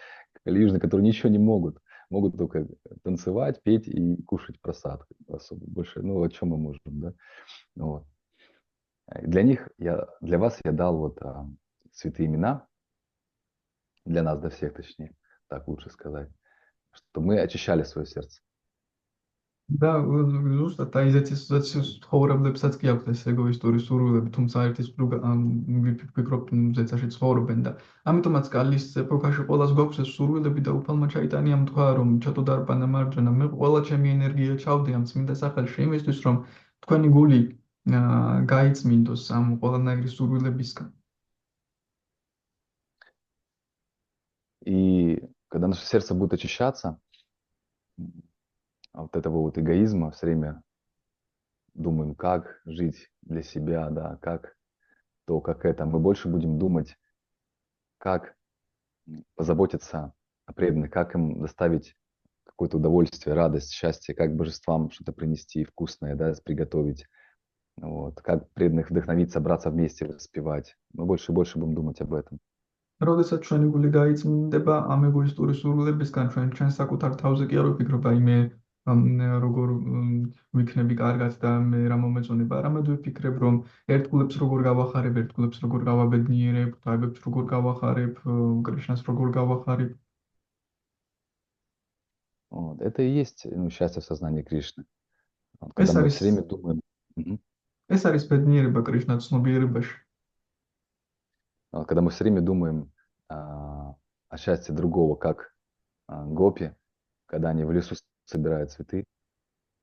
B: калиюжных, которые ничего не могут. могут только танцевать, петь и кушать просад. Особо больше, ну, о чем мы можем, да? Вот. Для них, для вас я дал вот святые имена, для нас, для всех точнее, так лучше сказать, чтобы мы очищали свое сердце.
C: და ზუსტად აი ზეცის ცხოვრებლებსაც კი აქვს ეს ეგოისტური სურვილები, თუმცა ერთის ვფიქრობ ზეცაში ცხოვრობენ და ამიტომაც კალის ეპოქაში ყველას გვაქვს ეს სურვილები და უფალმა ჩაიტანიამ თქვა რომ ჩატო დარბანა მარჯვენა მე ყველა ჩემი ენერგია ჩავდი ამ წმინდა სახელში იმისთვის რომ თქვენი გული გაიწმინდოს ამ ყველანაირი სურვილებისგან.
B: И когда наше сердце будет очищаться от этого вот эгоизма, все время думаем, как жить для себя, да, как то, как это, мы больше будем думать, как позаботиться о преданных, как им доставить какое-то удовольствие, радость, счастье, как божествам что-то принести вкусное, да, приготовить, вот, как преданных вдохновить, собраться вместе, воспевать. Мы больше и больше будем думать об этом.
C: როდესაც ჩვენი გული გაიწმინდება ამ ეგოისტური სურვილებისგან ჩვენ საკუთარ თავზე კი არ ვფიქრობ აი მე როგორ ვიქნები კარგად და მე რა მომეწონება, არამედ ვფიქრებ რომ ერთგულებს როგორ გავახარებ, ერთგულებს როგორ გავაბედნიერებ, თავებს როგორ გავახარებ, კრიშნას როგორ გავახარებ.
B: Вот. Это и есть, ну, счастье в сознании Кришны. Вот, когда
C: ეს
B: мы
C: არის
B: все время думаем,
C: ეს არის ბედნიერება კრიშნას ცნობიერებაში.
B: вот, когда мы все время думаем о счастье другого, как гопи, когда они в лесу собирают цветы,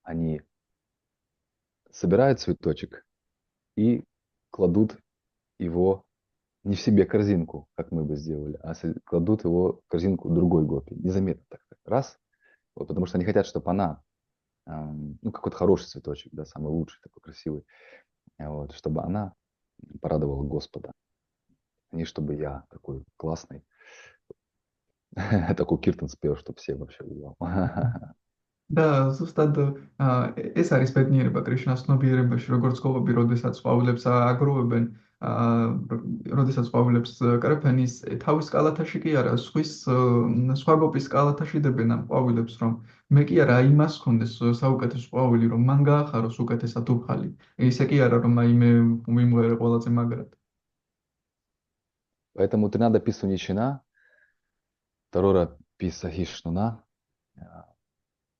B: они собирают цветочек и кладут его не в себе корзинку, как мы бы сделали, а кладут его в корзинку другой гопи. Незаметно так. Раз. Вот, потому что они хотят, чтобы она, ну, какой-то хороший цветочек, да, самый лучший, такой красивый, вот, чтобы она порадовала Господа. А не чтобы я такой классный, такой киртан спел, чтобы все вообще узнал.
C: და ზუსტად ეს არის ბედნიერება კრიშნას ცნობიერებაში, როგორც გოგები, როდესაც ყვავილებს აგროვებენ, როდესაც ყვავილებს კრეფენ ის თავის კალათაში კი არა, სხვა გოპის კალათაში დებენ ამ ყვავილებს, რომ მე კი არა იმას ხონდეს საუკეთესო ყვავილი, რომ მან გაახაროს უკეთესად უფალი. ისე კი არა, რომ აი მე ვიმღერე ყველაზე მაგრად.
B: Поэтому Тринада Писуничина, Тарора Писахишнуна,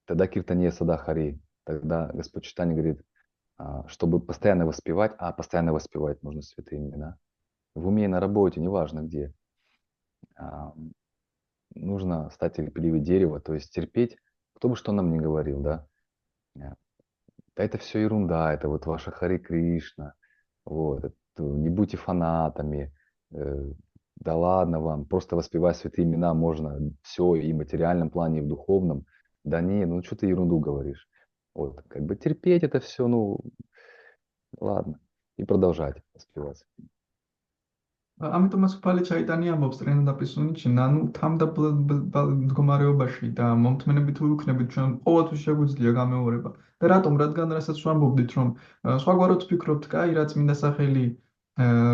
B: тогда Киртания Садахари, тогда Господь Чайтанья говорит, чтобы постоянно воспевать, а постоянно воспевать нужно святые имена. В уме и на работе, неважно где. Нужно стать терпеливее дерева, то есть терпеть, кто бы что нам ни говорил, да. Да это все ерунда, это вот ваша Хари Кришна, вот, это, не будьте фанатами, да ладно вам, просто воспевать святые имена можно все и в материальном плане, и в духовном. Да не, ну что ты ерунду говоришь. Вот, как бы терпеть это все, ну, ладно, и продолжать воспевать.
C: ამიტომაც უფალი ჩაიტანია ამბობს ტრენდა პისუნიჩინა, ანუ თამდაბლ მდგომარეობაში და მომთმენებით ვიქნებით ჩვენ ყოველთვის შეგვიძლია გამეორება. და რატომ? რადგან რასაც ვამბობდით, რომ სხვაგვარად ვფიქრობთ, კაი, რა წმინდა სახელი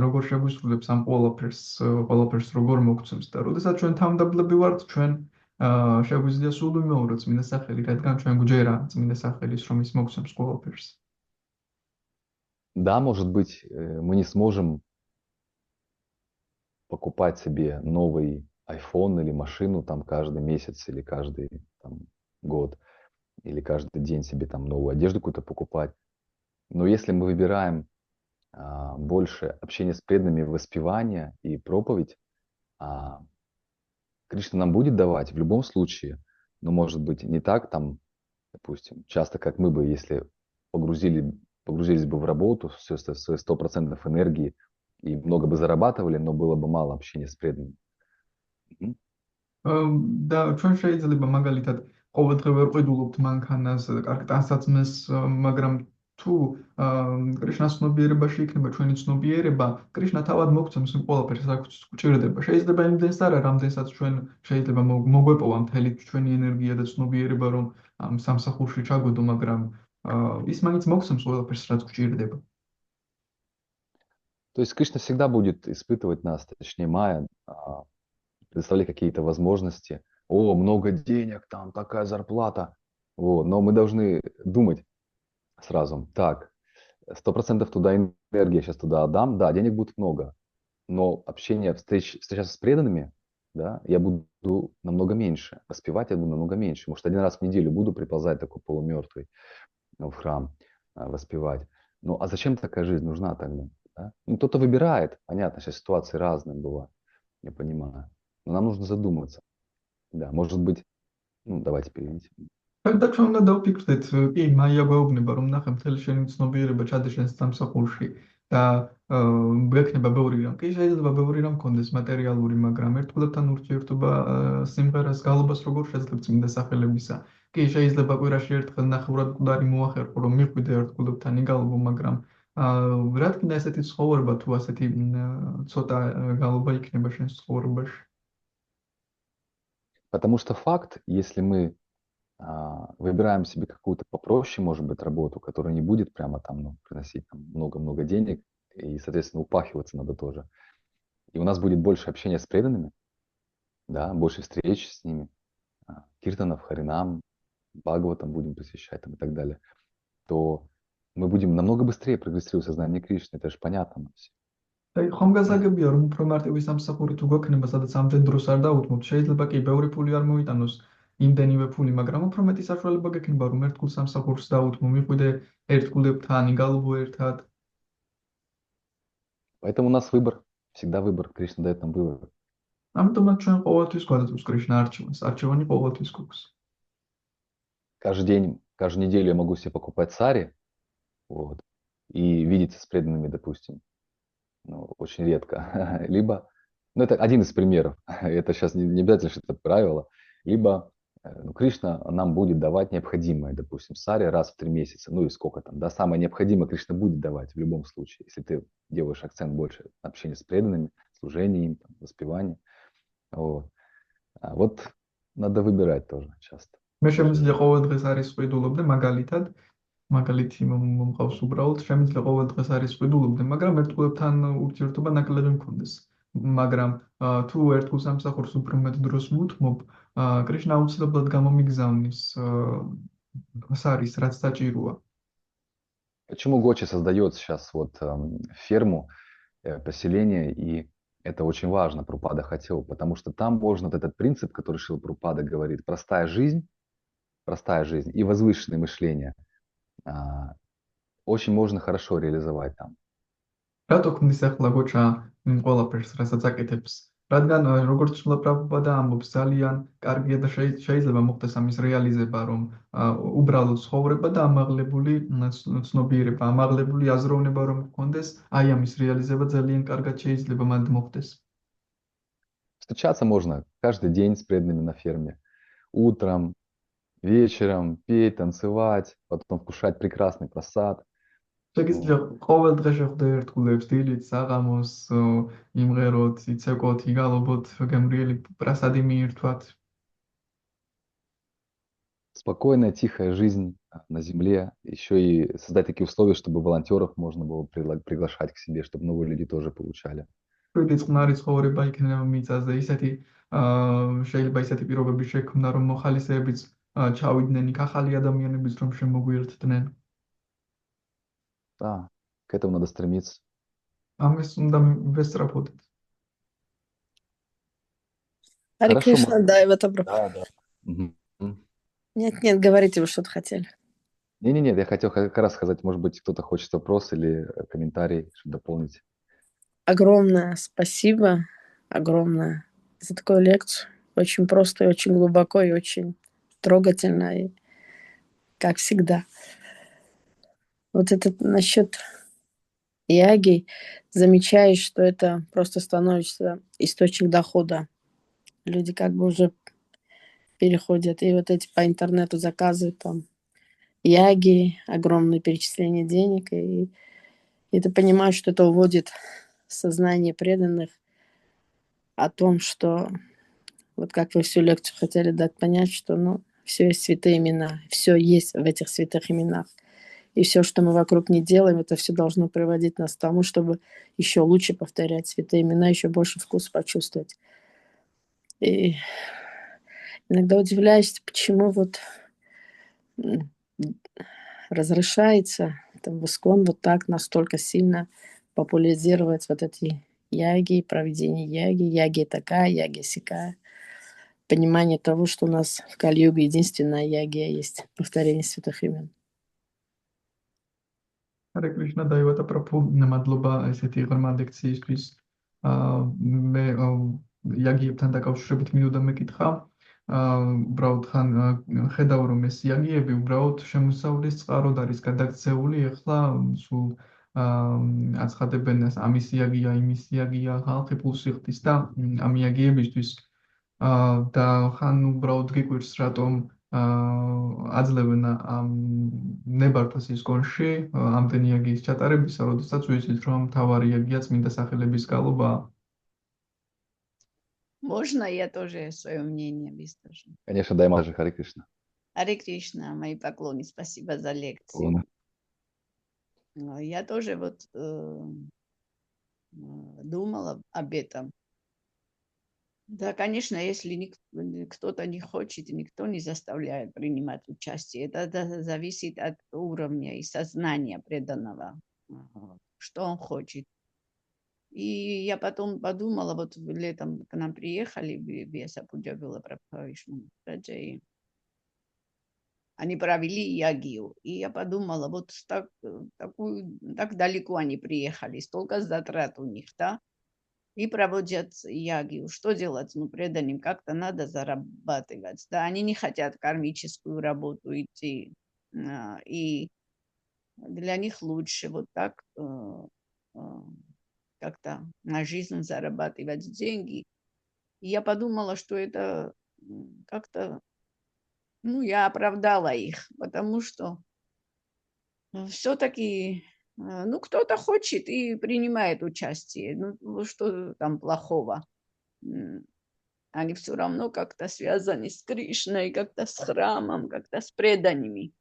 C: როგორ შეგვისრულებს ამ ყველაფერს როგორ მოგცემს და როდესაც ჩვენ თამდაბლები ვართ, ჩვენ შეგვიძლია სულ ვიმეოროთ წმინდა სახელი, რადგან ჩვენ გვჯერა წმინდა სახელის, რომ ის მოგცემს ყველაფერს.
B: Да, может быть, мы не сможем покупать себе новый iPhone или машину там каждый месяц или каждый там, год, или каждый день себе там новую одежду какую-то покупать. Но если мы выбираем больше общения с преданными, воспевания и проповедь, Кришна нам будет давать в любом случае, но может быть не так там, допустим, часто как мы бы, если погрузились бы в работу, все 100% энергии, и много бы зарабатывали, но было бы мало общения с преданными.
C: და ჩვენ შეიძლება მაგალითად ყოველდღე ვერ ყვიდულობთ მანქანას, კარგ ტანსაცმელს, მაგრამ თუ კრიშნას ცნობიერებაში იქნება ჩვენი ცნობიერება, კრიშნა თავად მოგცემს იმ ყველაფერს, რაც გვჭირდება. შეიძლება იმდენს არა, რამდენსაც ჩვენ შეიძლება მოგვეპოვა მთელი ჩვენი ენერგია და ცნობიერება, რომ ამ სამსახურში ჩაგვედო, მაგრამ ის მაინც მოგცემს ყველაფერს, რაც გვჭირდება.
B: То есть Кришна всегда будет испытывать нас, точнее Майя, предоставлять какие-то возможности, о, много денег, там такая зарплата. Вот. Но мы должны думать сразу, так, 100% туда энергия сейчас туда отдам, да, денег будет много, но встречаться с преданными, да, я буду намного меньше, воспевать я буду намного меньше. Может, один раз в неделю буду приползать такой полумертвый в храм, воспевать. Ну, а зачем такая жизнь нужна тогда? Да? Ну, кто-то выбирает, понятно, сейчас ситуации разные бывают, я понимаю. Но нам нужно задуматься. Да, может быть, ну, давайте переведите.
C: და ჩვენ უნდა დავფიქრდეთ, კი, მაია გვეუბნება, რომ ნახე მთელი შენი ცნობიერება ჩადე შენს სამსახურში და გვექნება ბევრი რამ. კი, შეიძლება ბევრი რამ გქონდეს მატერიალური, მაგრამ ერთგულებთან ურთიერთობა სიმღერას გალობას როგორ შეძლებ წმინდა სახელებისა. კი, შეიძლება კვირაში ერთხელ ნახევრად მკვდარი მოახერხო, რომ მიხვიდე ერთგულებთან იგალობო, მაგრამ რა თქმა უნდა ესეთი ცხოვრება თუ ასეთი ცოტა გალობა იქნება შენს ცხოვრებაში.
B: Потому что факт, если мы выбираем себе какую-то попроще, может быть, работу, которая не будет прямо там, ну, приносить там много-много денег, и, соответственно, упахиваться надо тоже. И у нас будет больше общения с преданными, да, больше встреч с ними, киртанов, харинам, бхагаватам будем посвящать там и так далее, то мы будем намного быстрее прогрессировать в сознании Кришны, это же понятно нам все.
C: აი ხომ გასაგებია რომ უფრო მარტივი სამსახური თუ გვექნება სადაც ამდენ დროს არ დაუთმობთ შეიძლება კი ბევრი ფული არ მოიტანოს იმდენივე ფული მაგრამ უფრო მეტი საშუალება გექნება რომ ერთგულ სამსახურს დაუთმო მიხვიდე ერთგულებთან იგალობო ერთად
B: Поэтому у нас выбор, всегда выбор, Кришна дает нам выбор.
C: ამიტომაც ჩვენ ყოველთვის გვადაწევს კრიშნა არჩევანს არჩევანი ყოველთვის გვაქვს
B: Каждый день, каждую неделю я могу себе покупать сари, вот, и видеться с преданными, допустим, ну, очень редко. Либо, ну, это один из примеров, это сейчас не обязательно, что это правило, либо ну, Кришна нам будет давать необходимое, допустим, сари раз в 3 месяца, ну и сколько там, да, самое необходимое Кришна будет давать в любом случае, если ты делаешь акцент больше на общение с преданными, служение им, там, воспевание. Вот. Вот надо выбирать тоже часто.
C: მე შემიძლია ყოველ დღეს არის ვიდულობდე მაგალითი მომყავს უბრალოდ შემიძლია ყოველ დღეს არის ვიდულობდე მაგრამ ერთგულებთან ურთიერთობა ნაკლები მქონდეს მაგრამ თუ ერთგულ სამსახურს უფრო მეტ დროს მუთმობ კრიშნა აუცილებლად გამომიგზავნის სარის რაც საჭიროა
B: Почему Гочи создает сейчас вот ферму, поселение, и это очень важно, Прабхупада хотел, потому что там можно вот этот принцип, который Шрила Прабхупада говорит, простая жизнь и возвышенное мышление, очень можно хорошо реализовать там.
C: რატო ქმნის ახლა გოჩა ყველაფერს რასაც აკეთებს რადგან როგორც შრილა პრაბჰუპადა ამბობს ძალიან კარგია და შეიძლება მოხდეს ამის რეალიზება რომ უბრალოდ ცხოვრება და ამაღლებული ცნობიერება ამაღლებული აზროვნება რომ გქონდეს აი ამის რეალიზება ძალიან კარგად შეიძლება მანდ მოხდეს
B: Встречаться можно каждый день с преданными на ферме, утром, вечером, петь, танцевать, потом вкушать прекрасный прасад.
C: შეგიძლია ყოველ დღე შეხვდე ერთგულებს დილით საღამოს იმღეროთ იცეკოთ იგალობოთ გემრიელი პრასადი მიირთვათ
B: Спокойная, тихая жизнь на земле, еще и создать такие условия, чтобы волонтеров можно было приглашать к себе, чтобы новые люди тоже получали.
C: შვიდი წყნარი ცხოვრება იქნება მიწაზე ისეთი შეიძლება ისეთი პირობები შექმნა რომ მოხალისეებიც ჩავიდნენ იქ ახალი ადამიანებიც რომ შემოგვიერთდნენ
B: Да, к этому надо стремиться.
C: ამის უნდა ვესწრაფოდეთ
D: Харе
B: Хорошо,
D: Кришна, да, и в этом
B: Да, да. Мгм.
D: Нет, говорите, вы что-то хотели.
B: Не-не-не, я хотел как раз сказать, может быть, кто-то хочет вопрос или комментарий, чтобы дополнить.
D: Огромное спасибо, огромное за такую лекцию. Очень просто и очень глубоко, и очень трогательно, и как всегда. Вот это насчет яги, замечаешь, что это просто становится источник дохода. Люди как бы уже переходят, и вот эти по интернету заказы там яги, огромное перечисление денег, и ты понимаешь, что это уводит сознание преданных о том, что вот как вы всю лекцию хотели дать понять, что все есть святые имена, все есть в этих святых именах. И все, что мы вокруг не делаем, это все должно приводить нас к тому, чтобы еще лучше повторять святые имена, еще больше вкус почувствовать. И Иногда удивляешься, почему вот м, разрешается там в Искон вот так настолько сильно популяризировать вот эти яги, проведение яги, яги такая, яги сякая. Понимание того, что у нас в Кали-юге единственная ягия есть, повторение святых имен.
C: Hare Krishna დაივათა პრაფუ მადლობა ესეთი ღრმა ლექციისთვის. მე იაგიებთან დაკავშირებით მინდოდა მეკითხა. უბრალოდ ხან ხედავ რომ ეს იაგიები უბრალოდ შემოსავლის წყაროდ არის გადაქცეული, ეხლა სულ აცხადებენ ამის იაგია, იმის იაგია, ხალხი ფულს იხდის და ამ იაგიებისთვის და ხან უბრალოდ გიკვირს რატომ აძლევენ ამ ნებართვას ისკონში ამდენი იაგიის ჩატარებისა, როდესაც ვიცით რომ მთავარი იაგია წმინდა სახელების გალობაა.
E: Можно я тоже свое мнение выскажу?
B: Конечно, дай Маже, Харе Кришна.
E: Харе Кришна, мои поклоны, спасибо за лекцию. Я тоже вот думала об этом. Да, конечно, если кто-то не хочет, никто не заставляет принимать участие. Это зависит от уровня и сознания преданного, что он хочет. И я потом подумала, вот летом к нам приехали, Беса Пуджавила Прабхавишну, они провели ягию. И я подумала, вот так далеко они приехали, столько затрат у них, да? И проводят ягию. Что делать? Ну, преданным как-то надо зарабатывать. Да, они не хотят кармическую работу идти. И для них лучше вот так как-то на жизнь зарабатывать деньги. И я подумала, что это как-то, ну, я оправдала их, потому что все-таки, ну, кто-то хочет и принимает участие. Ну, что там плохого? Они все равно как-то связаны с Кришной, как-то с храмом, как-то с преданными.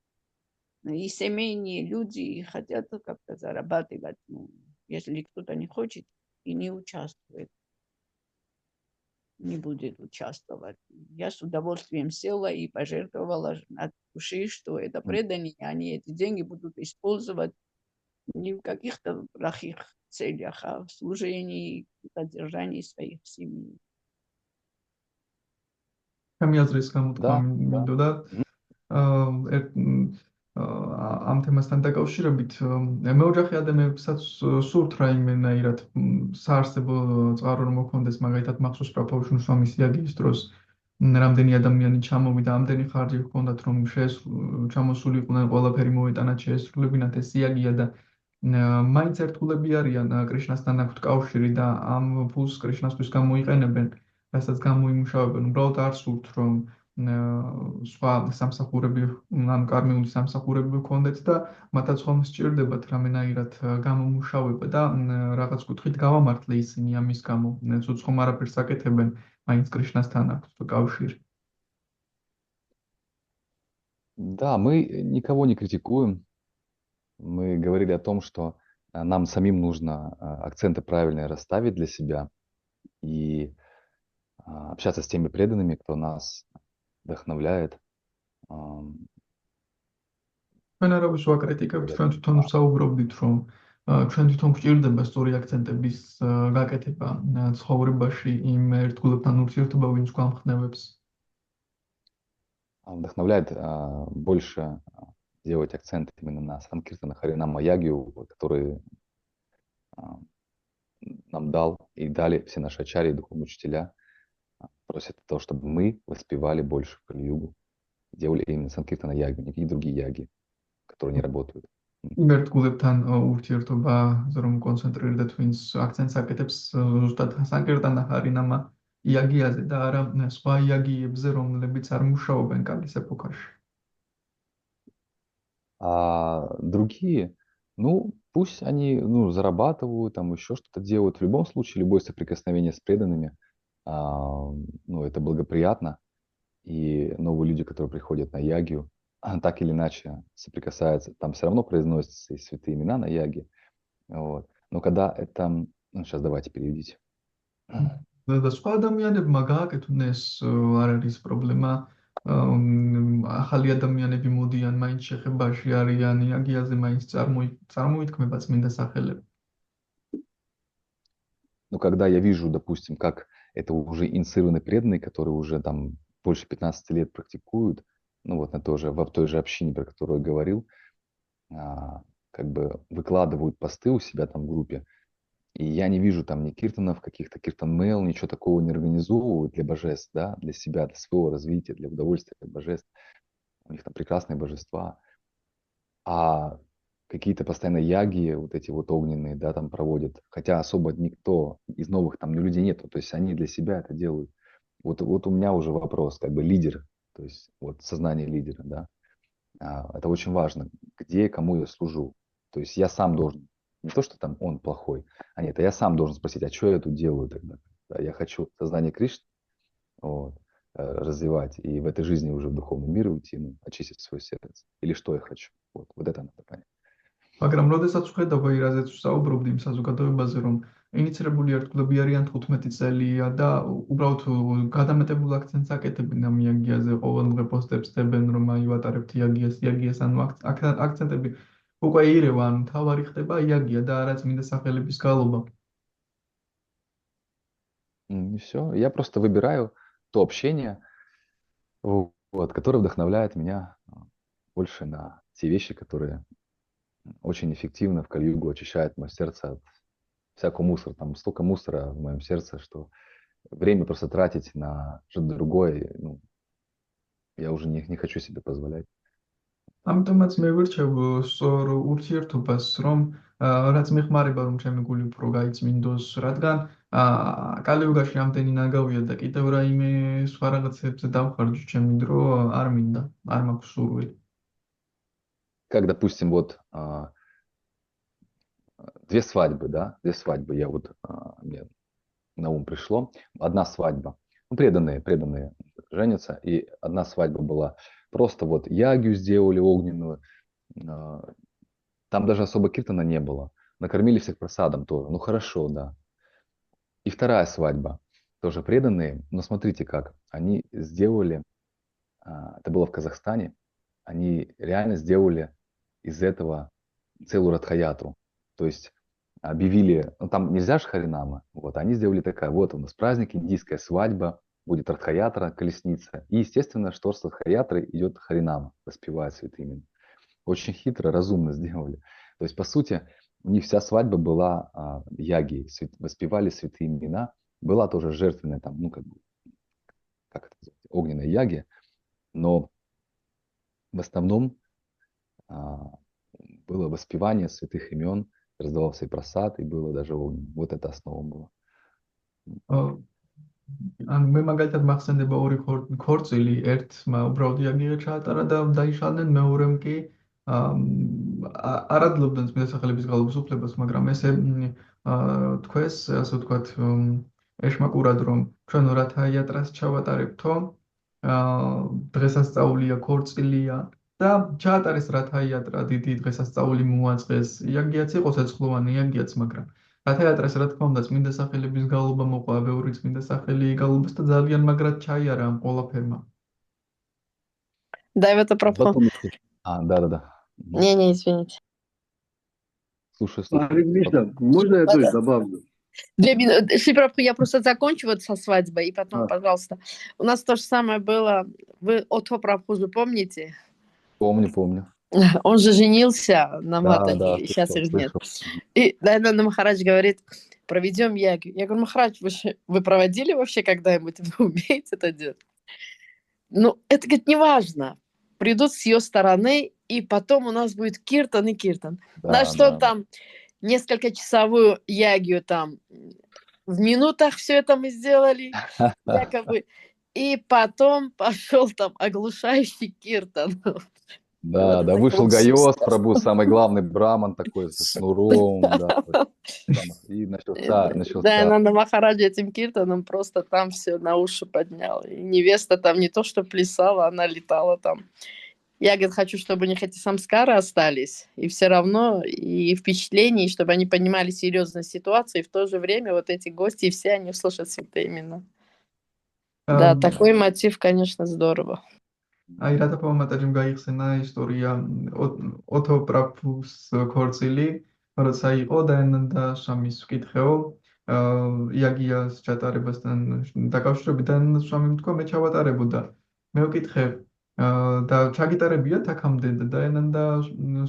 E: И семейные люди хотят как-то зарабатывать. Ну, если кто-то не хочет и не участвует, не будет участвовать. Я с удовольствием села и пожертвовала от души, что это преданные, они эти деньги будут использовать не в каких-то плохих целях, а в служении и поддержании своих семей.
C: Ჩემი აზრის გამოთქვა მინდოდა ამ თემასთან დაკავშირებით მეოჯახე ადამიანებსაც სურთ რაიმენაირად საარსებო წყარო რომ მოქონდეს, მაგალითად მახსოვს პრაფავშუნის სვამის იაგიის დროს რამდენი ადამიანი ჩამოვიდა, ამდენი ხარჯი ჰქონდათ რომ ჩამოსულიყვნენ, ყველაფერი მოეტანათ, შეესრულებინათ ეს იაგია და მაინც ერთგულები არიან კრიშნასთან აქვთ კავშირი და ამ ფულს კრიშნასთვის გამოიყენებენ, რასაც გამოიმუშავებენ, უბრალოდ არ სურთ რომ სხვა სამსახურები, ანუ კარმიული სამსახურები ჰქონდეთ და მათაც ხომ სჭირდებათ რამენაირად გამომუშავება და რაღაც კუთხით გავამართლე ისინი ამის გამო, ცუც ხომ არაფერს აკეთებენ, მაინც კრიშნასთან აქვთ კავშირი.
B: Да, мы никого не критикуем. Мы говорили о том, что нам самим нужно акценты правильные расставить для себя и общаться с теми преданными, кто нас вдохновляет.
C: Ჩვენ არავის ვაკრიტიკებთ, ჩვენ თვითონ ვსაუბრობდით, რომ ჩვენ თვითონ გვჭირდება სწორი აქცენტების გაკეთება ცხოვრებაში იმ ერთგულებთან ურთიერთობა, ვინც გვამხნევებს.
B: Вдохновляет больше делать акцент именно на Санкиртана Харинама Ягию, который нам дал и дали все наши ачарьи, духовные учителя. Просят того, чтобы мы воспевали больше Кали-югу, делали именно Санкиртана Ягию, никакие другие яги, которые не работают.
C: იმ ერთგულებთან ურთიერთობაზე რომ კონცენტრირდეთ, ვინც აქცენტს აკეთებს ზუსტად Санкиртана Харинама იაგიაზე და არა სხვა იაგიებზე, რომლებიც არ მუშაობენ კალის ეპოქაში.
B: А другие, ну, пусть они зарабатывают, там еще что-то делают. В любом случае, любое соприкосновение с преданными, это благоприятно. И новые люди, которые приходят на ягию, так или иначе соприкасаются. Там все равно произносятся и святые имена на яге. Вот. Но когда это... сейчас давайте переведите.
C: და სხვა ადამიანებმა გააკეთონ ეს არ არის პრობლემა. ახალი ადამიანები მოდიან, მაინც შეხებაში არიან, იაგიაზე მაინც წარმოითქმება წმინდა სახელები.
B: Но когда я вижу, допустим, как это уже инициированные преданные, которые уже там больше 15 лет практикуют, ну вот в той же общине, про которую я говорил, как бы выкладывают посты у себя там в группе, и я не вижу там ни киртанов, каких-то киртан-мейл, ничего такого не организовывают для божеств, да, для себя, для своего развития, для удовольствия от божеств. У них там прекрасные божества. А какие-то постоянно яги, вот эти вот огненные, да, там проводят. Хотя особо никто из новых там людей нету. То есть они для себя это делают. Вот у меня уже вопрос, как бы лидер, то есть вот сознание лидера, да. Это очень важно, где и кому я служу. То есть я сам должен, не то, что там он плохой, а нет, я сам должен спросить, а что я тут делаю тогда? Да, я хочу сознание Кришны вот, развивать и в этой жизни уже в духовный мир уйти, ну, очистить свое сердце. Или что я хочу. Вот это надо понять.
C: მაგრამ როდესაც ვხედავ რაზეც ვსაუბრობდი იმ საზოგადოებაზე, რომ ინიცირებული ერთგულები არიან 15 წელია და უბრალოდ გადამეტებულ აქცენტს აკეთებენ ამ იაგიაზე, ყოველდღე პოსტებს დებენ, რომ აი ვატარებთ იაგიას, ანუ აქცენტები უკვე ირევა, ანუ თავარი ხდება იაგია და არა წმინდა სახელების გალობა.
B: И все. Я просто выбираю то общение, вот, которое вдохновляет меня больше на те вещи, которые очень эффективно в Кали-югу очищают мое сердце от всякого мусора. Там столько мусора в моем сердце, что время просто тратить на что-то другое, ну, я уже не хочу себе позволять.
C: ამიტომაც მე ვირჩევ სწორ ურთიერთობას, რომ რაც მეხმარება, რომ ჩემი გული უფრო გაიწმინდოს, რადგან კალი-იუგაში ამდენი ნაგავია და კიდევ რაიმე სხვა რაღაცებზე დავხარჯო ჩემი дро, არ მინდა, არ მაქვს სურვილი.
B: Как, допустим, вот две свадьбы, я вот, мне на ум пришло. Одна свадьба, ну, преданные женятся, и одна свадьба была просто вот ягью сделали огненную, там даже особо киртана не было, накормили всех просадом тоже, ну хорошо, да. И вторая свадьба, тоже преданные, но смотрите как, они сделали, это было в Казахстане, они реально сделали из этого целую радхаятру, то есть объявили, ну там нельзя же харинама, вот, они сделали такая, вот у нас праздник, индийская свадьба, будет радхаятра, колесница, и естественно, что с радхаятрой идет харинама, воспевает святые имена. Очень хитро, разумно сделали. То есть, по сути, у них вся свадьба была яги, воспевали святые имена, была тоже жертвенная там, ну как бы, как это называется, огненная яги, но в основном было воспевание святых имен, раздавался и просад, и было даже огонь. Вот это основа была.
C: ან მე მაგალითად მახსენდება ორი ქორწილი, ერთმა უბრალოდ იაგია ჩაატარა და დაიშალნენ, მეორემ კი არ ადლებდნენ წმინდა სახელების გალობის უფლებას, მაგრამ ესე თქვეს, ასე ვთქვათ, ეშმაკურად, რომ ჩვენ რათაიატრას ჩავატარებთო, დღესასწაულია, ქორწილია და ჩაატარეს რათაიატრა, დიდი დღესასწაული მოაწყეს, იაგიაც იყო ცეცხლოვანი, იაგიაც, მაგრამ რათაიატრას რა თქმა უნდა წმინდა სახელების გალობა მოყვა, ბევრი წმინდა სახელი გალობას და ძალიან მაგრად ჩაიარა ამ ყველაფერმა.
D: Да, это пропало.
B: Да.
D: Не, извините.
B: Слушай.
F: Миша, можно я тоже добавлю?
D: 2 минуты. Я просто закончу вот со свадьбой, и потом, пожалуйста. У нас то же самое было. Вы Отто Прабхузу помните?
B: Помню.
D: Он же женился на Матане,
B: да,
D: сейчас их нет. И Дайнанда Махарадж говорит, проведем ягью. Я говорю, Махарадж, вы проводили вообще когда-нибудь? Вы умеете это делать? Ну, это, говорит, не важно. Придут с ее стороны, и потом у нас будет киртан и киртан. На что там несколько часовую ягью там в минутах все это мы сделали, якобы. И потом пошел там оглушающий киртан.
B: Да, вышел Гайос, Прабху, самый главный браман такой, с шнуром, да. И начался.
D: Да, Нанда Махараджа этим киртаном просто там все на уши поднял. И невеста там не то что плясала, она летала там. Я, говорит, хочу, чтобы у них эти самскары остались, и все равно, и впечатление, и чтобы они понимали серьезность ситуации, и в то же время вот эти гости, все они услышат святые имена. Да, такой мотив, конечно, здорово.
C: აი რა თქმა უნდა ჯიმ გაიხსენა ისტორია ოთო პრაფუს ქორწილი, როცა იყო და შამის ვკითხეო იაგიას ჩატარებასთან დაკავშირებით და შამი თქვა მე ჩავატარებოდა. მე ვკითხე და ჩაგიტარებიათ აქამდე და და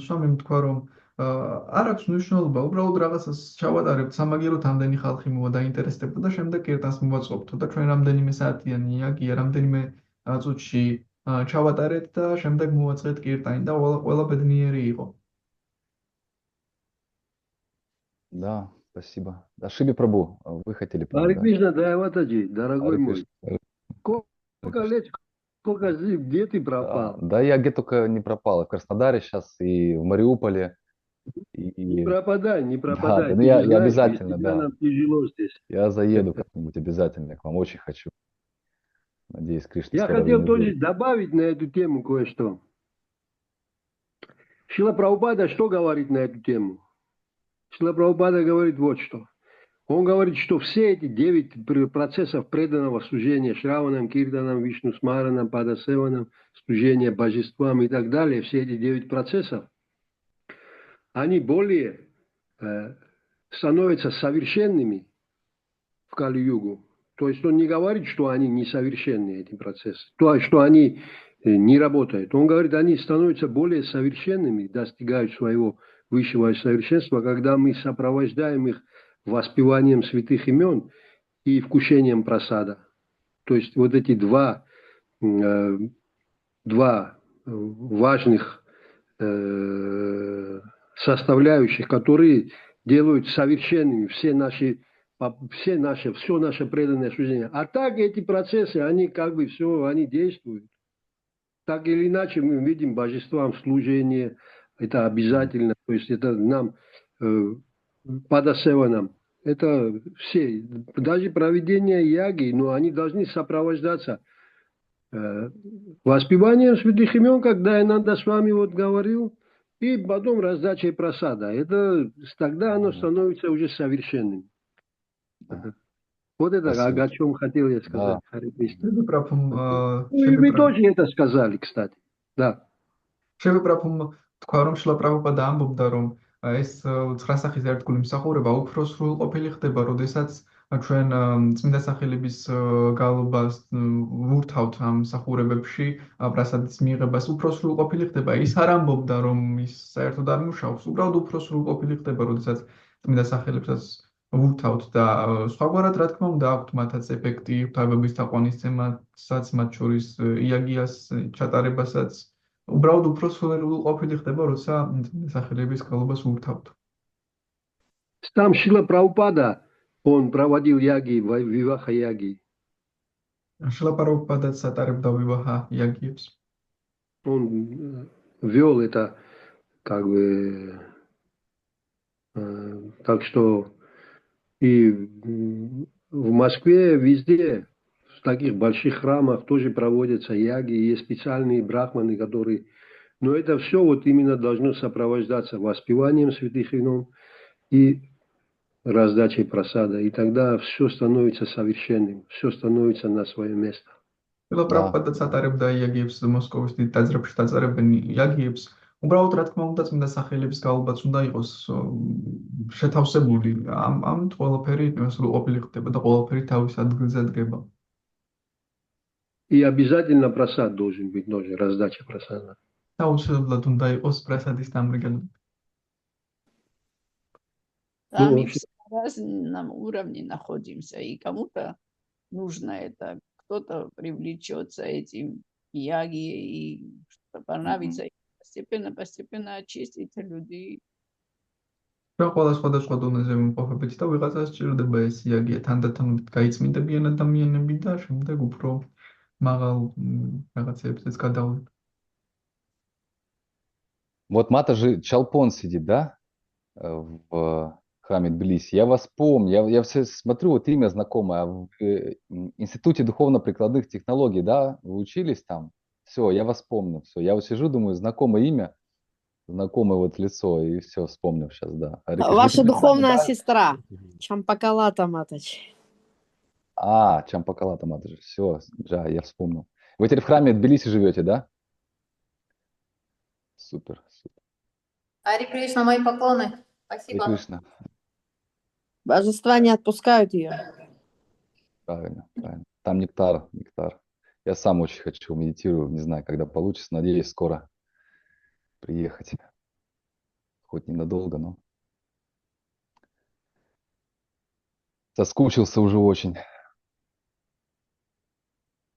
C: შამი თქვა რომ არ აქვს მნიშვნელობა, უბრალოდ რაღაცას ჩავატარებთ, სამაგიეროდ ამდენი ხალხი მოვა დაინტერესდება და შემდეგ კირტანს მოვაწყობთ და ჩვენ რამდენიმე საათიანი იაგია, რამდენიმე წუთში ჩავატარეთ და შემდეგ მოვაწყეთ კირტანი და ყველა ბედნიერი იყო.
B: Да, спасибо. Да, Шиби Прабу, вы хотели
F: Харе
B: помогать.
F: Кришна, Дайаватаджи, дорогой
B: Харе
F: мой.
B: Кришна.
F: Сколько лет, сколько жив, где ты пропал?
B: Да, я где только не пропал. И в Краснодаре сейчас, и в Мариуполе.
F: Не пропадай, не пропадай.
B: Да,
F: Ты
B: я
F: же знаешь,
B: обязательно,
F: без тебя
B: да.
F: нам тяжело здесь.
B: Я заеду как-нибудь обязательно к вам, очень хочу. Надеюсь, Кришна
F: Я
B: скоро
F: хотел
B: организует.
F: тоже добавить на эту тему кое-что. Шрила Прабхупада что говорит на эту тему? Шрила Прабхупада говорит вот что. Он говорит, что все эти 9 процессов преданного служения Шраванам, Киртанам, Вишну Смаранам, Падасеванам, служения божествам и так далее, все эти 9 процессов, они более становятся совершенными в Кали-югу. То есть он не говорит, что они несовершенные, эти процессы, то, что они не работают. Он говорит, они становятся более совершенными, достигают своего высшего совершенства, когда мы сопровождаем их воспеванием святых имен и вкушением прасада. То есть вот эти два важных составляющих, которые делают совершенными все наше преданное служение. А так эти процессы, они как бы все, они действуют. Так или иначе мы видим божествам служение, это обязательно, то есть это нам, падасеванам, это все, даже проведение яги, но они должны сопровождаться воспеванием святых имен, когда Ананда с вами вот говорил, и потом раздачей прасада. Это тогда оно становится уже совершенным. Вот это о чем хотел я сказать. Харе Кришна. И вы тоже это сказали, кстати. Да.
C: Шеви Прабхум თქვა რომ შილა პრაბჰუპადა ამბობდა რომ ეს 9 სახის ერთგული მსახურება უფრო სრულ ყოფილი ხდება, როდესაც ჩვენ წმინდა სახელების გალობას ვურთავთ ამ მსახურებებში, პრასადის მიღებას უფრო სრულ ყოფილი ხდება. ის არ ამბობდა რომ ის საერთოდ არ მუშაობს, უბრალოდ უფრო სრულ ყოფილი ხდება, როდესაც წმინდა სახელებსაც ვურთავთ და სხვაგვარად რა თქმა უნდა აქვთ მათაც ეფექტი ღვთაებების თაყვანისცემასაც, მათ შორის იაგიას ჩატარებასაც. უბრალოდ უფრო სრულ ყოფილი ხდება, როცა სახელების გალობას ვურთავთ.
F: Сам Шрила Прабхупада, он проводил яги, виваха яги.
C: Шрила Прабхупада сатаребда виваха ягиевс.
F: Он вел это как бы так что и в Москве везде в таких больших храмах тоже проводятся яги, есть специальные брахманы, которые... Но это все вот именно должно сопровождаться воспеванием святых имен и раздачей прасада. И тогда все становится совершенным, все становится на свое место.
C: Шрила Прабхупада сатаребда ягиевс მოსკოვის დიდ ტაძრებში დაწერებენ იაგიებს. უბრალოდ რა თქმა უნდა წმინდა სახელების გალობაც უნდა იყოს შეთავსებული. ამით ყველაფერი სრულყოფილი ხდება და ყველაფერი თავის ადგილზე დგება.
F: И обязательно прасад должен быть тоже, раздача прасада.
C: აუცილებლად უნდა იყოს პრასადის დამრიგება.
E: Там и все на разном уровне находимся, и кому-то нужно это, кто-то привлечется этим яги, и понравится, и постепенно очистить людей.
C: რა ყველა სხვადასხვა დონეზე მიმყოფებით და ვიღაცას სჭირდება ეს იაგია თანდათან გაიწმინდებიან ადამიანები და შემდეგ უფრო მაღალ რაღაცებზეც გადავლენ.
B: Вот Матаджи Чалпон сидит, да, в храме Тбилиси. Я вас помню, я все смотрю, вот имя знакомое. В Институте духовно-прикладных технологий, да, вы учились там? Все, я вас помню. Все, я вот сижу, думаю, знакомое имя, знакомое вот лицо, и все, вспомнил сейчас, да. Харе Кришна. Вы
D: Ваша
B: теперь с нами,
D: духовная
B: да?
D: сестра. Чампакалата Матач.
B: Чампакала Тамата же. Все, да, я вспомнил. Вы теперь в храме Тбилиси живете, да? Супер, супер.
G: Ари Кришна, мои поклоны.
B: Харе
G: Спасибо.
B: Кришна.
D: Божества не отпускают ее.
B: Правильно, правильно. Там нектар, нектар. Я сам очень хочу, медитирую, не знаю, когда получится. Надеюсь, скоро приехать. Хоть ненадолго, но соскучился уже очень.